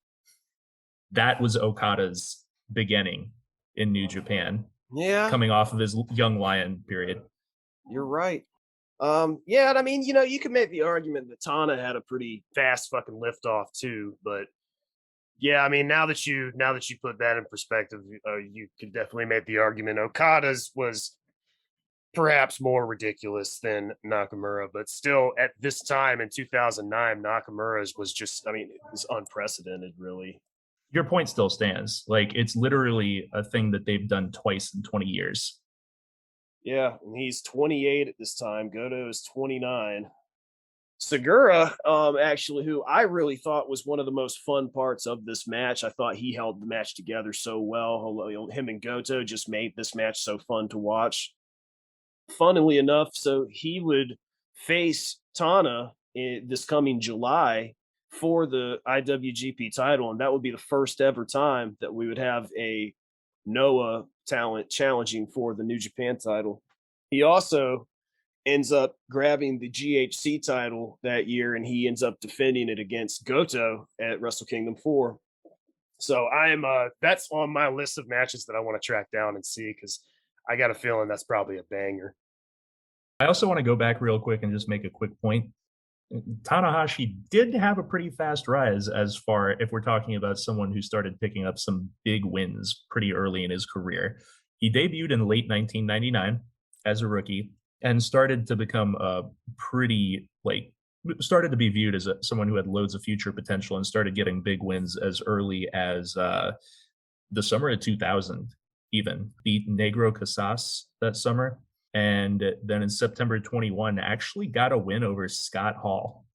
S2: That was Okada's beginning in New Japan,
S1: yeah,
S2: coming off of his young lion period.
S1: you're right. Yeah, and I mean, you know, you could make the argument that Tana had a pretty fast fucking liftoff too, but yeah, I mean, now that you put that in perspective, you could definitely make the argument Okada's was perhaps more ridiculous than Nakamura, but still at this time in 2009, Nakamura's was just, I mean, it was unprecedented, really.
S2: Your point still stands. Like, it's literally a thing that they've done twice in 20 years.
S1: Yeah, and he's 28 at this time. Goto is 29. Segura, actually, who I really thought was one of the most fun parts of this match. I thought he held the match together so well. Him and Goto just made this match so fun to watch. Funnily enough, so he would face Tana this coming July for the IWGP title, and that would be the first ever time that we would have a Noah talent challenging for the New Japan title. He also ends up grabbing the GHC title that year, and he ends up defending it against Goto at Wrestle Kingdom 4. So I'm that's on my list of matches that I want to track down and see because I got a feeling that's probably a banger.
S2: I also want to go back real quick and just make a quick point. Tanahashi did have a pretty fast rise as far if we're talking about someone who started picking up some big wins pretty early in his career. He debuted in late 1999 as a rookie and started to become a pretty started to be viewed as someone who had loads of future potential and started getting big wins as early as the summer of 2000. even beat Negro Casas that summer. And then in September 21, actually got a win over Scott Hall.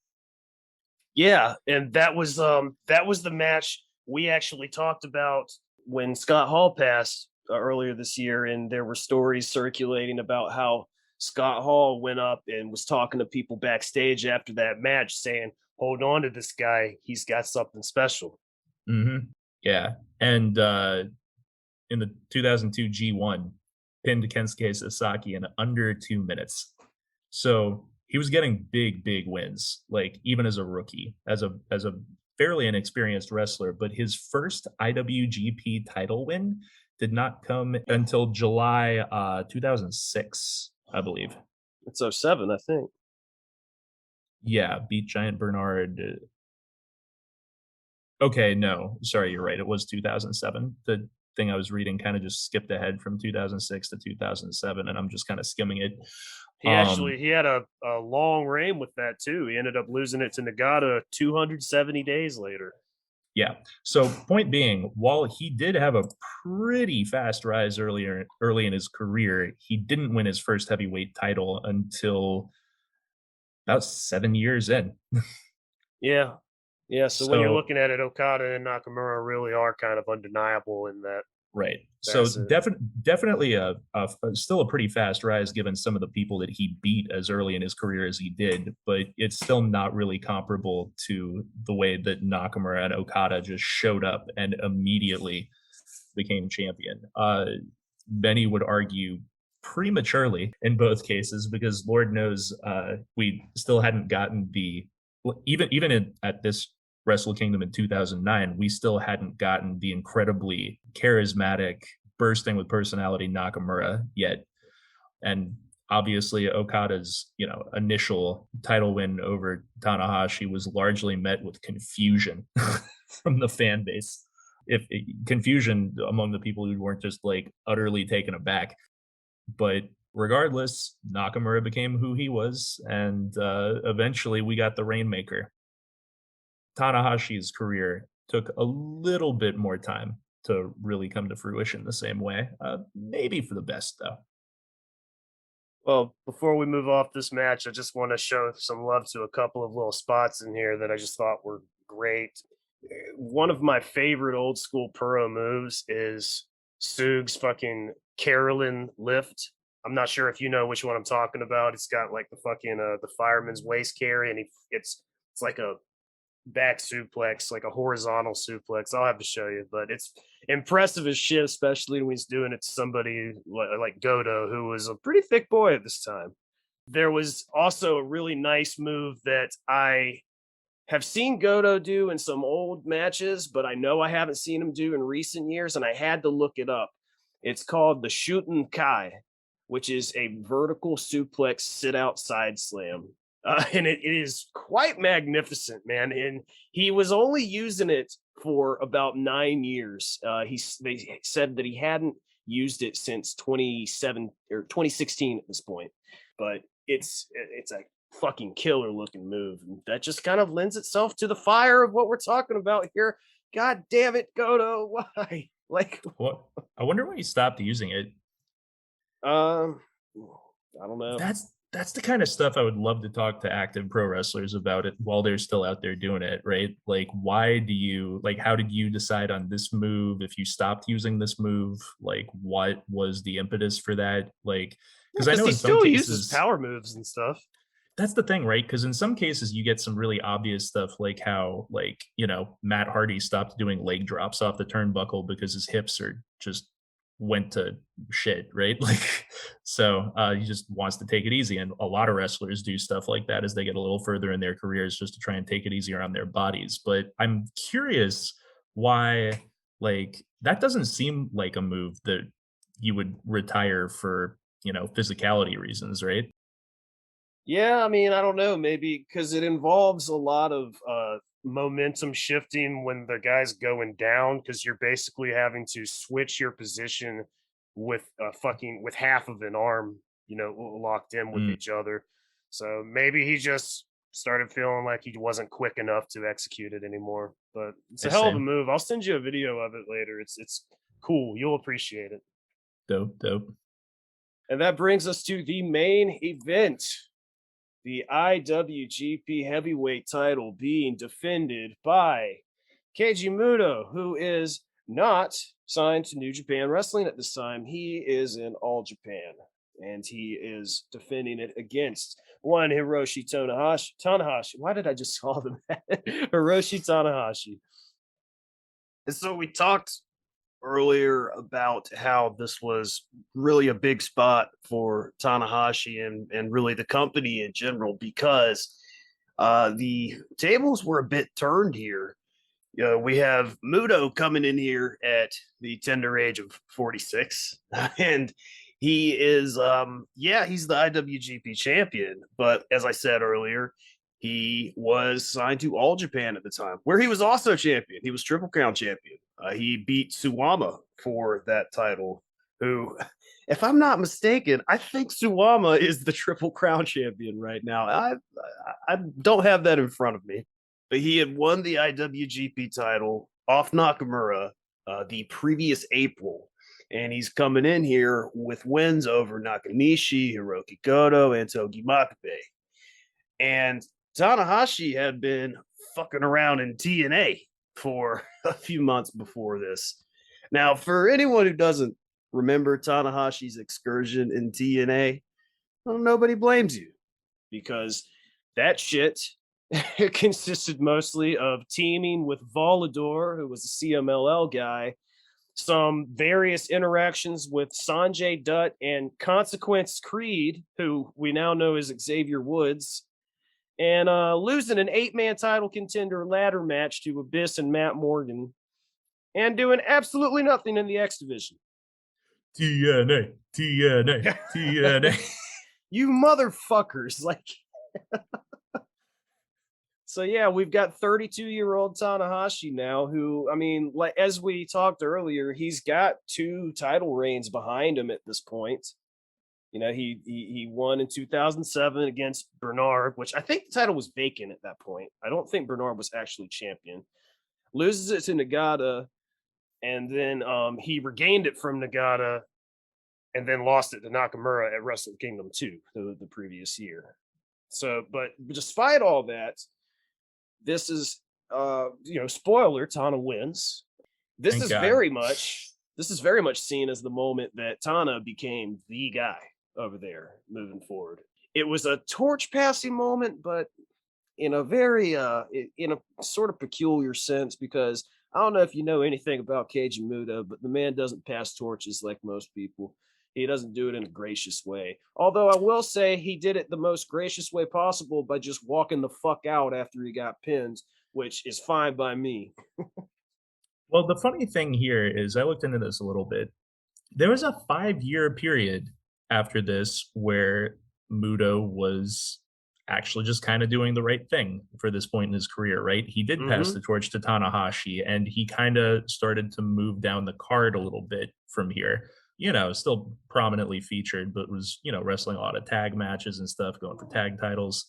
S1: Yeah, and that was the match we actually talked about when Scott Hall passed earlier this year, and there were stories circulating about how Scott Hall went up and was talking to people backstage after that match, saying, "Hold on to this guy; he's got something special."
S2: Yeah. And in the 2002 G1, pinned Kensuke Sasaki in under 2 minutes. So he was getting big wins, like even as a rookie, as a fairly inexperienced wrestler. But his first IWGP title win did not come until July 2006, I believe.
S1: It's '07, I think.
S2: Yeah, beat Giant Bernard. Okay, no, sorry, you're right. It was 2007. The thing I was reading kind of just skipped ahead from 2006 to 2007, and I'm just kind of skimming it.
S1: He had a long reign with that too. He ended up losing it to Nagata 270 days later.
S2: Yeah. So point being, while he did have a pretty fast rise early in his career, he didn't win his first heavyweight title until about 7 years in.
S1: Yeah. Yeah, so when you're
S2: So
S1: looking at it, Okada and Nakamura really are kind of undeniable in that
S2: right. So
S1: facet.
S2: definitely still a pretty fast rise given some of the people that he beat as early in his career as he did, but it's still not really comparable to the way that Nakamura and Okada just showed up and immediately became champion. Many would argue prematurely in both cases because Lord knows we still hadn't gotten the at this Wrestle Kingdom in 2009, we still hadn't gotten the incredibly charismatic, bursting with personality Nakamura yet. And obviously Okada's, initial title win over Tanahashi was largely met with confusion from the fan base. If confusion among the people who weren't just like utterly taken aback. But regardless, Nakamura became who he was, and eventually we got the Rainmaker. Tanahashi's career took a little bit more time to really come to fruition the same way. Maybe for the best, though.
S1: Well, before we move off this match, I just want to show some love to a couple of little spots in here that I just thought were great. One of my favorite old school Puro moves is Sug's fucking Carolyn lift. I'm not sure if you know which one I'm talking about. It's got like the fucking the fireman's waist carry, and it's like a back suplex, like a horizontal suplex. I'll have to show you, but it's impressive as shit, especially when he's doing it to somebody like Goto, who was a pretty thick boy at this time. There was also a really nice move that I have seen Goto do in some old matches, but I know I haven't seen him do in recent years, and I had to look it up. It's called the Shootin' Kai, which is a vertical suplex sit outside slam. And it is quite magnificent, man. And he was only using it for about 9 years. They said that he hadn't used it since 27 or 2016 at this point, but it's a fucking killer looking move. And that just kind of lends itself to the fire of what we're talking about here. God damn it, Goto, why? Like,
S2: What? I wonder when he stopped using it.
S1: um, I don't know.
S2: That's the kind of stuff I would love to talk to active pro wrestlers about it while they're still out there doing it, right? Like, how did you decide on this move? If you stopped using this move, like, what was the impetus for that? Like, because I
S1: Because
S2: know
S1: he
S2: in some
S1: still uses
S2: cases,
S1: power moves and stuff.
S2: that's the thing, right? Because in some cases you get some really obvious stuff, like how, like, Matt Hardy stopped doing leg drops off the turnbuckle because his hips are just went to shit, right? Like, so he just wants to take it easy, and a lot of wrestlers do stuff like that as they get a little further in their careers, just to try and take it easier on their bodies. But I'm curious why, like, that doesn't seem like a move that you would retire for, physicality reasons, right?
S1: Yeah, I mean, I don't know, maybe because it involves a lot of momentum shifting when the guy's going down, because you're basically having to switch your position with with half of an arm, locked in with
S2: Mm,
S1: each other. So maybe he just started feeling like he wasn't quick enough to execute it anymore. But it's
S2: I
S1: a hell of a
S2: see.
S1: move. I'll send you a video of it later. It's cool. You'll appreciate it.
S2: Dope.
S1: And that brings us to the main event. The IWGP Heavyweight title being defended by Keiji Muno, who is not signed to New Japan Wrestling at this time. He is in All Japan, and he is defending it against one Hiroshi Tanahashi. Why did I just call them that? Hiroshi Tanahashi. And so we talked earlier about how this was really a big spot for Tanahashi and really the company in general because the tables were a bit turned here. We have Muto coming in here at the tender age of 46, and he is, he's the IWGP champion. But as I said earlier, he was signed to All Japan at the time, where he was also champion. He was Triple Crown champion. He beat Suwama for that title, who, if I'm not mistaken, I think Suwama is the Triple Crown champion right now. I don't have that in front of me, but he had won the IWGP title off Nakamura the previous April. And he's coming in here with wins over Nakanishi, Hiroki Goto, and Togi Makabe. And Tanahashi had been fucking around in TNA for a few months before this. Now, for anyone who doesn't remember Tanahashi's excursion in TNA, well, nobody blames you because that shit consisted mostly of teaming with Volador, who was a CMLL guy, some various interactions with Sanjay Dutt and Consequence Creed, who we now know as Xavier Woods, and losing an 8-man title contender ladder match to Abyss and Matt Morgan, and doing absolutely nothing in the X division.
S2: TNA.
S1: You motherfuckers. Like, so yeah, we've got 32-year-old Tanahashi now, who, I mean, like as we talked earlier, he's got 2 title reigns behind him at this point. You know, he won in 2007 against Bernard, which I think the title was vacant at that point. I don't think Bernard was actually champion. Loses it to Nagata, and then he regained it from Nagata, and then lost it to Nakamura at Wrestle Kingdom II the previous year. So, but despite all that, this is, spoiler, Tana wins. This
S2: Thank
S1: is
S2: God.
S1: very much seen as the moment that Tana became the guy over there moving forward. It was a torch passing moment, but in a very in a sort of peculiar sense, because I don't know if you know anything about Keiji Muto, but the man doesn't pass torches like most people. He doesn't do it in a gracious way. Although I will say he did it the most gracious way possible by just walking the fuck out after he got pinned, which is fine by me.
S2: Well, the funny thing here is I looked into this a little bit. There was a 5-year period after this where Muto was actually just kind of doing the right thing for this point in his career, right? He did pass the torch to Tanahashi, and he kind of started to move down the card a little bit from here. You know, still prominently featured, but was, wrestling a lot of tag matches and stuff, going for tag titles.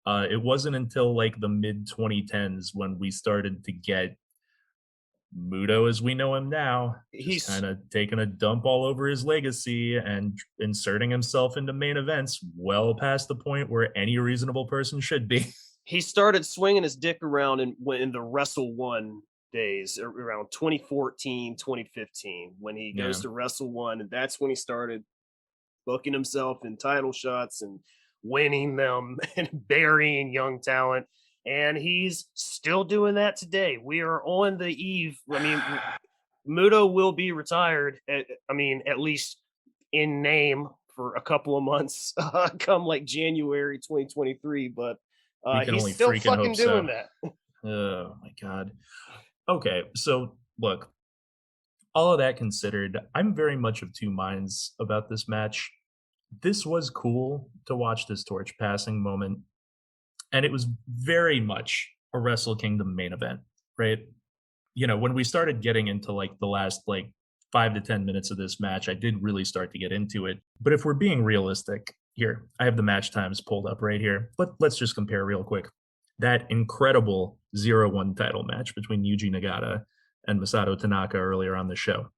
S2: It wasn't until like the mid 2010s when we started to get Muto as we know him now. He's kind of taking a dump all over his legacy and inserting himself into main events well past the point where any reasonable person should be.
S1: He started swinging his dick around in the Wrestle 1 days around 2014, 2015, when he goes to Wrestle 1, and that's when he started booking himself in title shots and winning them and burying young talent. And he's still doing that today. We are on the eve. I mean, Muto will be retired at least in name for a couple of months come like January 2023, but he's still fucking doing that.
S2: Oh my God. Okay, so look, all of that considered, I'm very much of 2 minds about this match. This was cool to watch this torch passing moment, and it was very much a Wrestle Kingdom main event, right? When we started getting into like the last 5 to 10 minutes of this match, I did really start to get into it. But if we're being realistic, here, I have the match times pulled up right here. Let's just compare real quick. That incredible 0-1 title match between Yuji Nagata and Masato Tanaka earlier on the show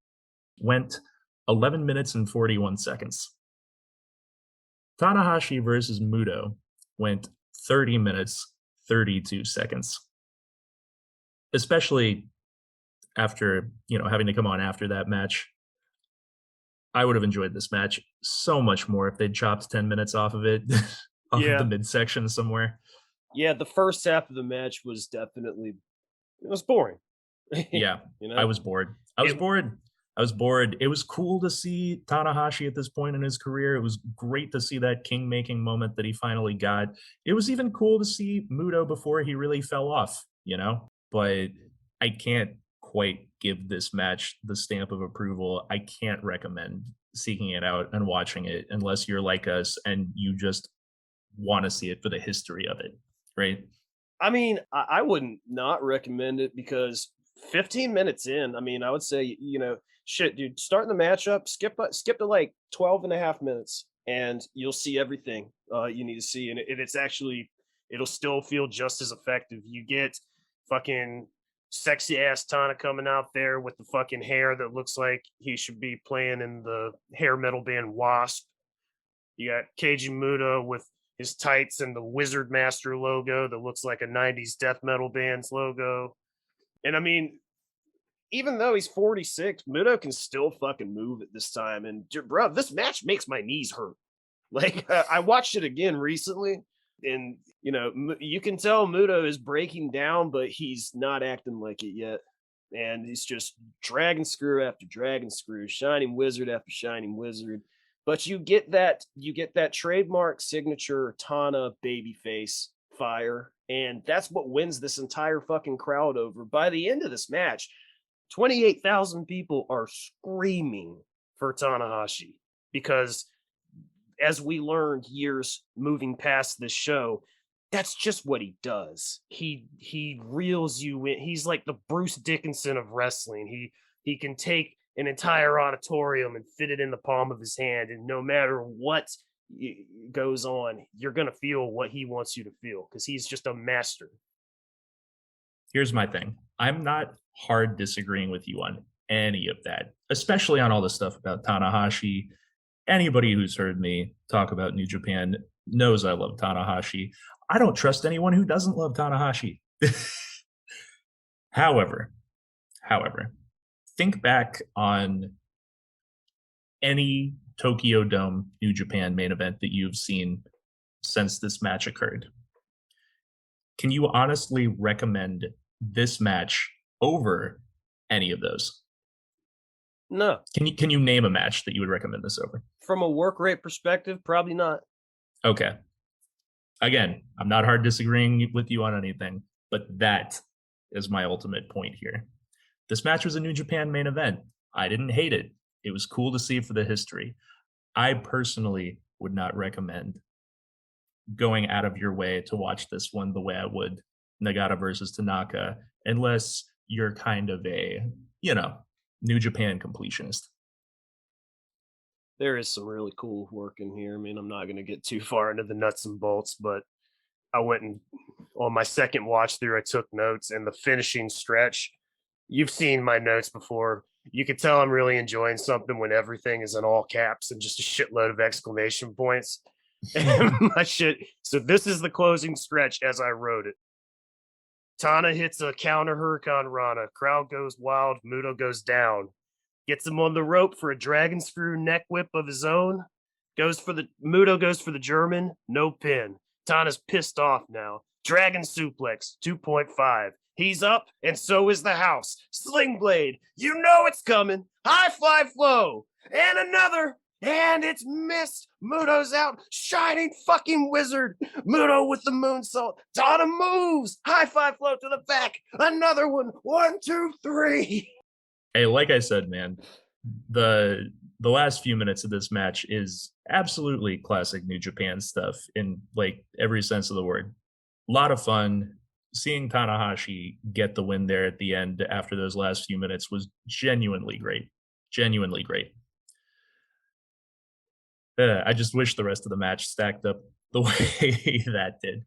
S2: went 11 minutes and 41 seconds. Tanahashi versus Muto went 30 minutes, 32 seconds. Especially after, having to come on after that match. I would have enjoyed this match so much more if they'd chopped 10 minutes off of it, off of the
S1: Yeah.
S2: midsection somewhere.
S1: Yeah, the first half of the match was definitely it was boring.
S2: Yeah,
S1: You
S2: I
S1: know?
S2: was bored. I was
S1: It
S2: bored. I was bored. It was cool to see Tanahashi at this point in his career. It was great to see that king-making moment that he finally got. It was even cool to see Muto before he really fell off, But I can't quite give this match the stamp of approval. I can't recommend seeking it out and watching it unless you're like us and you just want to see it for the history of it, right?
S1: I mean, I wouldn't not recommend it because 15 minutes in, I mean, I would say, shit, dude, starting the matchup, skip to like 12 and a half minutes and you'll see everything you need to see. And it's actually, it'll still feel just as effective. You get fucking sexy ass Tana coming out there with the fucking hair that looks like he should be playing in the hair metal band Wasp. You got Keiji Muto with his tights and the Wizard Master logo that looks like a 90s death metal band's logo. And I mean, even though he's 46, Muto can still fucking move at this time. And bro, this match makes my knees hurt. Like I watched it again recently, and you can tell Muto is breaking down, but he's not acting like it yet. And he's just dragon screw after dragon screw, shining wizard after shining wizard. But you get that trademark signature Tana babyface fire, and that's what wins this entire fucking crowd over. By the end of this match, 28,000 people are screaming for Tanahashi because, as we learned years moving past this show, that's just what he does. He reels you in. He's like the Bruce Dickinson of wrestling. He can take an entire auditorium and fit it in the palm of his hand, and no matter what goes on, you're gonna feel what he wants you to feel because he's just a master.
S2: Here's my thing. I'm not hard disagreeing with you on any of that, especially on all the stuff about Tanahashi. Anybody who's heard me talk about New Japan knows I love Tanahashi. I don't trust anyone who doesn't love Tanahashi. However, however, think back on any Tokyo Dome New Japan main event that you've seen since this match occurred. Can you honestly recommend this match over any of those?
S1: No,
S2: Can you name a match that you would recommend this over?
S1: from a work rate perspective, probably not.
S2: Okay. Again, I'm not hard disagreeing with you on anything, but that is my ultimate point here. This match was a New Japan main event. I didn't hate it. It was cool to see for the history. I personally would not recommend going out of your way to watch this one the way I would Nagata versus Tanaka, unless you're kind of a, New Japan completionist.
S1: There is some really cool work in here. I mean, I'm not going to get too far into the nuts and bolts, but I went and on my second watch through, I took notes, and the finishing stretch. You've seen my notes before. You can tell I'm really enjoying something when everything is in all caps and just a shitload of exclamation points. And my shit. So this is the closing stretch as I wrote it. Tana hits a counter Hurricane Rana. Crowd goes wild. Muto goes down. Gets him on the rope for a dragon screw neck whip of his own. Muto goes for the German. No pin. Tana's pissed off now. Dragon suplex 2.5. He's up, and so is the house. Sling blade. You know it's coming. High fly flow. And another. And it's missed. Muto's out. Shining fucking wizard. Muto with the moonsault. Tana moves. High five flow to the back. Another one. 1, 2, 3.
S2: Hey, like I said, man, the last few minutes of this match is absolutely classic New Japan stuff in like every sense of the word. A lot of fun. Seeing Tanahashi get the win there at the end after those last few minutes was genuinely great. Genuinely great. I just wish the rest of the match stacked up the way that did.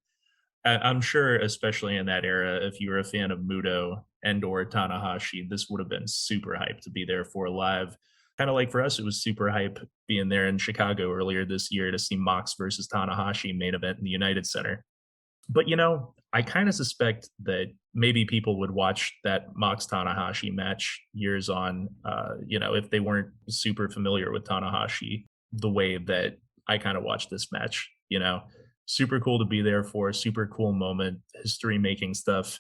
S2: I'm sure, especially in that era, if you were a fan of Muto and or Tanahashi, this would have been super hyped to be there for live. Kind of like for us, it was super hype being there in Chicago earlier this year to see Mox versus Tanahashi main event in the United Center. But I kind of suspect that maybe people would watch that Mox Tanahashi match years on, if they weren't super familiar with Tanahashi the way that I kind of watched this match. Super cool to be there for, super cool moment, history making stuff.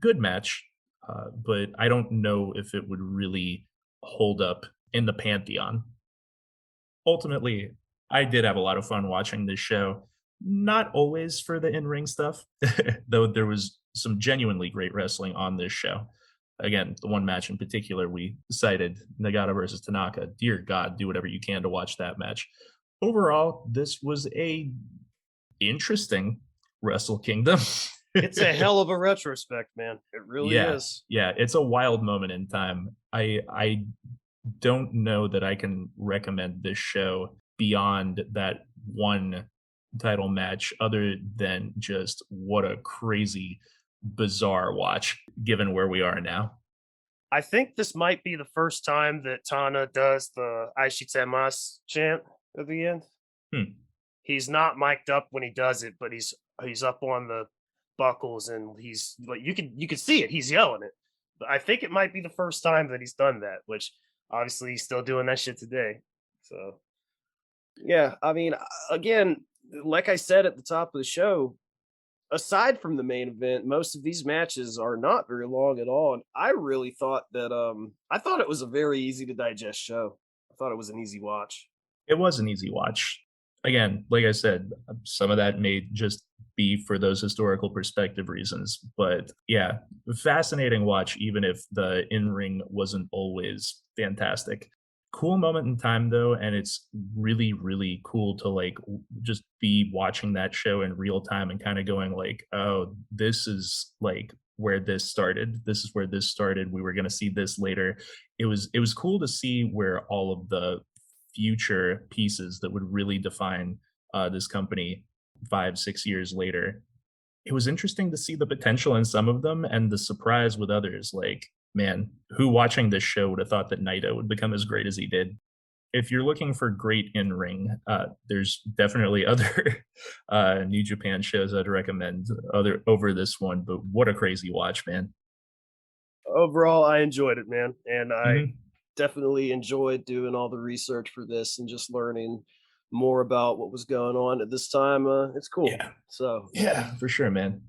S2: Good match, but I don't know if it would really hold up in the pantheon. Ultimately, I did have a lot of fun watching this show. Not always for the in-ring stuff, though there was some genuinely great wrestling on this show. Again, the one match in particular we cited, Nagata versus Tanaka. Dear God, do whatever you can to watch that match. Overall, this was a interesting Wrestle Kingdom.
S1: It's a hell of a retrospect, man. It really is.
S2: Yeah, it's a wild moment in time. I don't know that I can recommend this show beyond that one title match, other than just what a crazy, bizarre watch, given where we are now.
S1: I think this might be the first time that Tana does the Aishitemasu chant at the end.
S2: Hmm.
S1: He's not mic'd up when he does it, but he's up on the buckles and he's like you can see it. He's yelling it. But I think it might be the first time that he's done that, which obviously he's still doing that shit today. So yeah, I mean, again, like I said at the top of the show, aside from the main event, most of these matches are not very long at all. And I really thought that I thought it was a very easy to digest show. I thought it was an easy watch.
S2: It was an easy watch. Again, like I said, some of that may just be for those historical perspective reasons. But yeah, fascinating watch, even if the in-ring wasn't always fantastic. Cool moment in time though, and it's really, really cool to just be watching that show in real time and kind of going like, oh, this is like where this started. This is where this started. We were gonna see this later. It was cool to see where all of the future pieces that would really define this company 5-6 years later. It was interesting to see the potential in some of them and the surprise with others. Like, man, who watching this show would have thought that Naito would become as great as he did? If you're looking for great in ring, there's definitely other New Japan shows I'd recommend over this one. But what a crazy watch, man!
S1: Overall, I enjoyed it, man, and I
S2: Mhm.
S1: definitely enjoyed doing all the research for this and just learning more about what was going on at this time. It's cool.
S2: Yeah,
S1: So,
S2: yeah, for sure, man.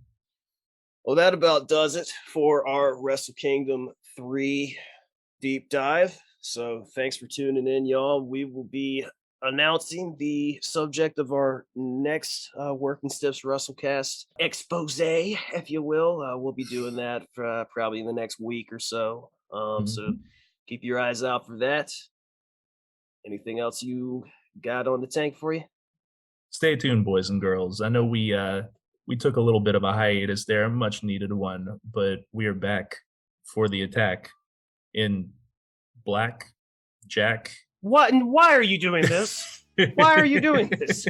S1: well, that about does it for our Wrestle Kingdom 3 deep dive. So, thanks for tuning in, y'all. We will be announcing the subject of our next Working Stiffs Wrestlecast expose, if you will. We'll be doing that for, probably in the next week or so. So,
S2: Mhm.
S1: keep your eyes out for that. Anything else you got on the tank for you?
S2: Stay tuned, boys and girls. I know we took a little bit of a hiatus there, a much needed one, but we are back for the attack in Black Jack.
S1: What and why are you doing this? Why are you doing this?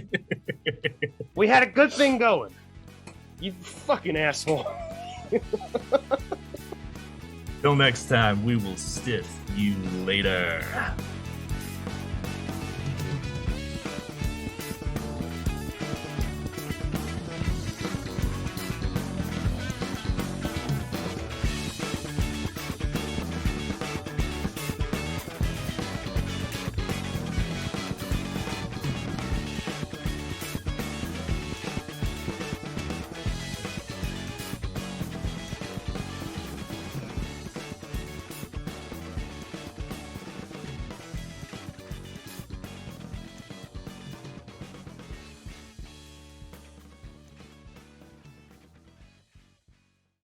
S1: We had a good thing going. You fucking asshole.
S2: Till next time, we will stiff you later.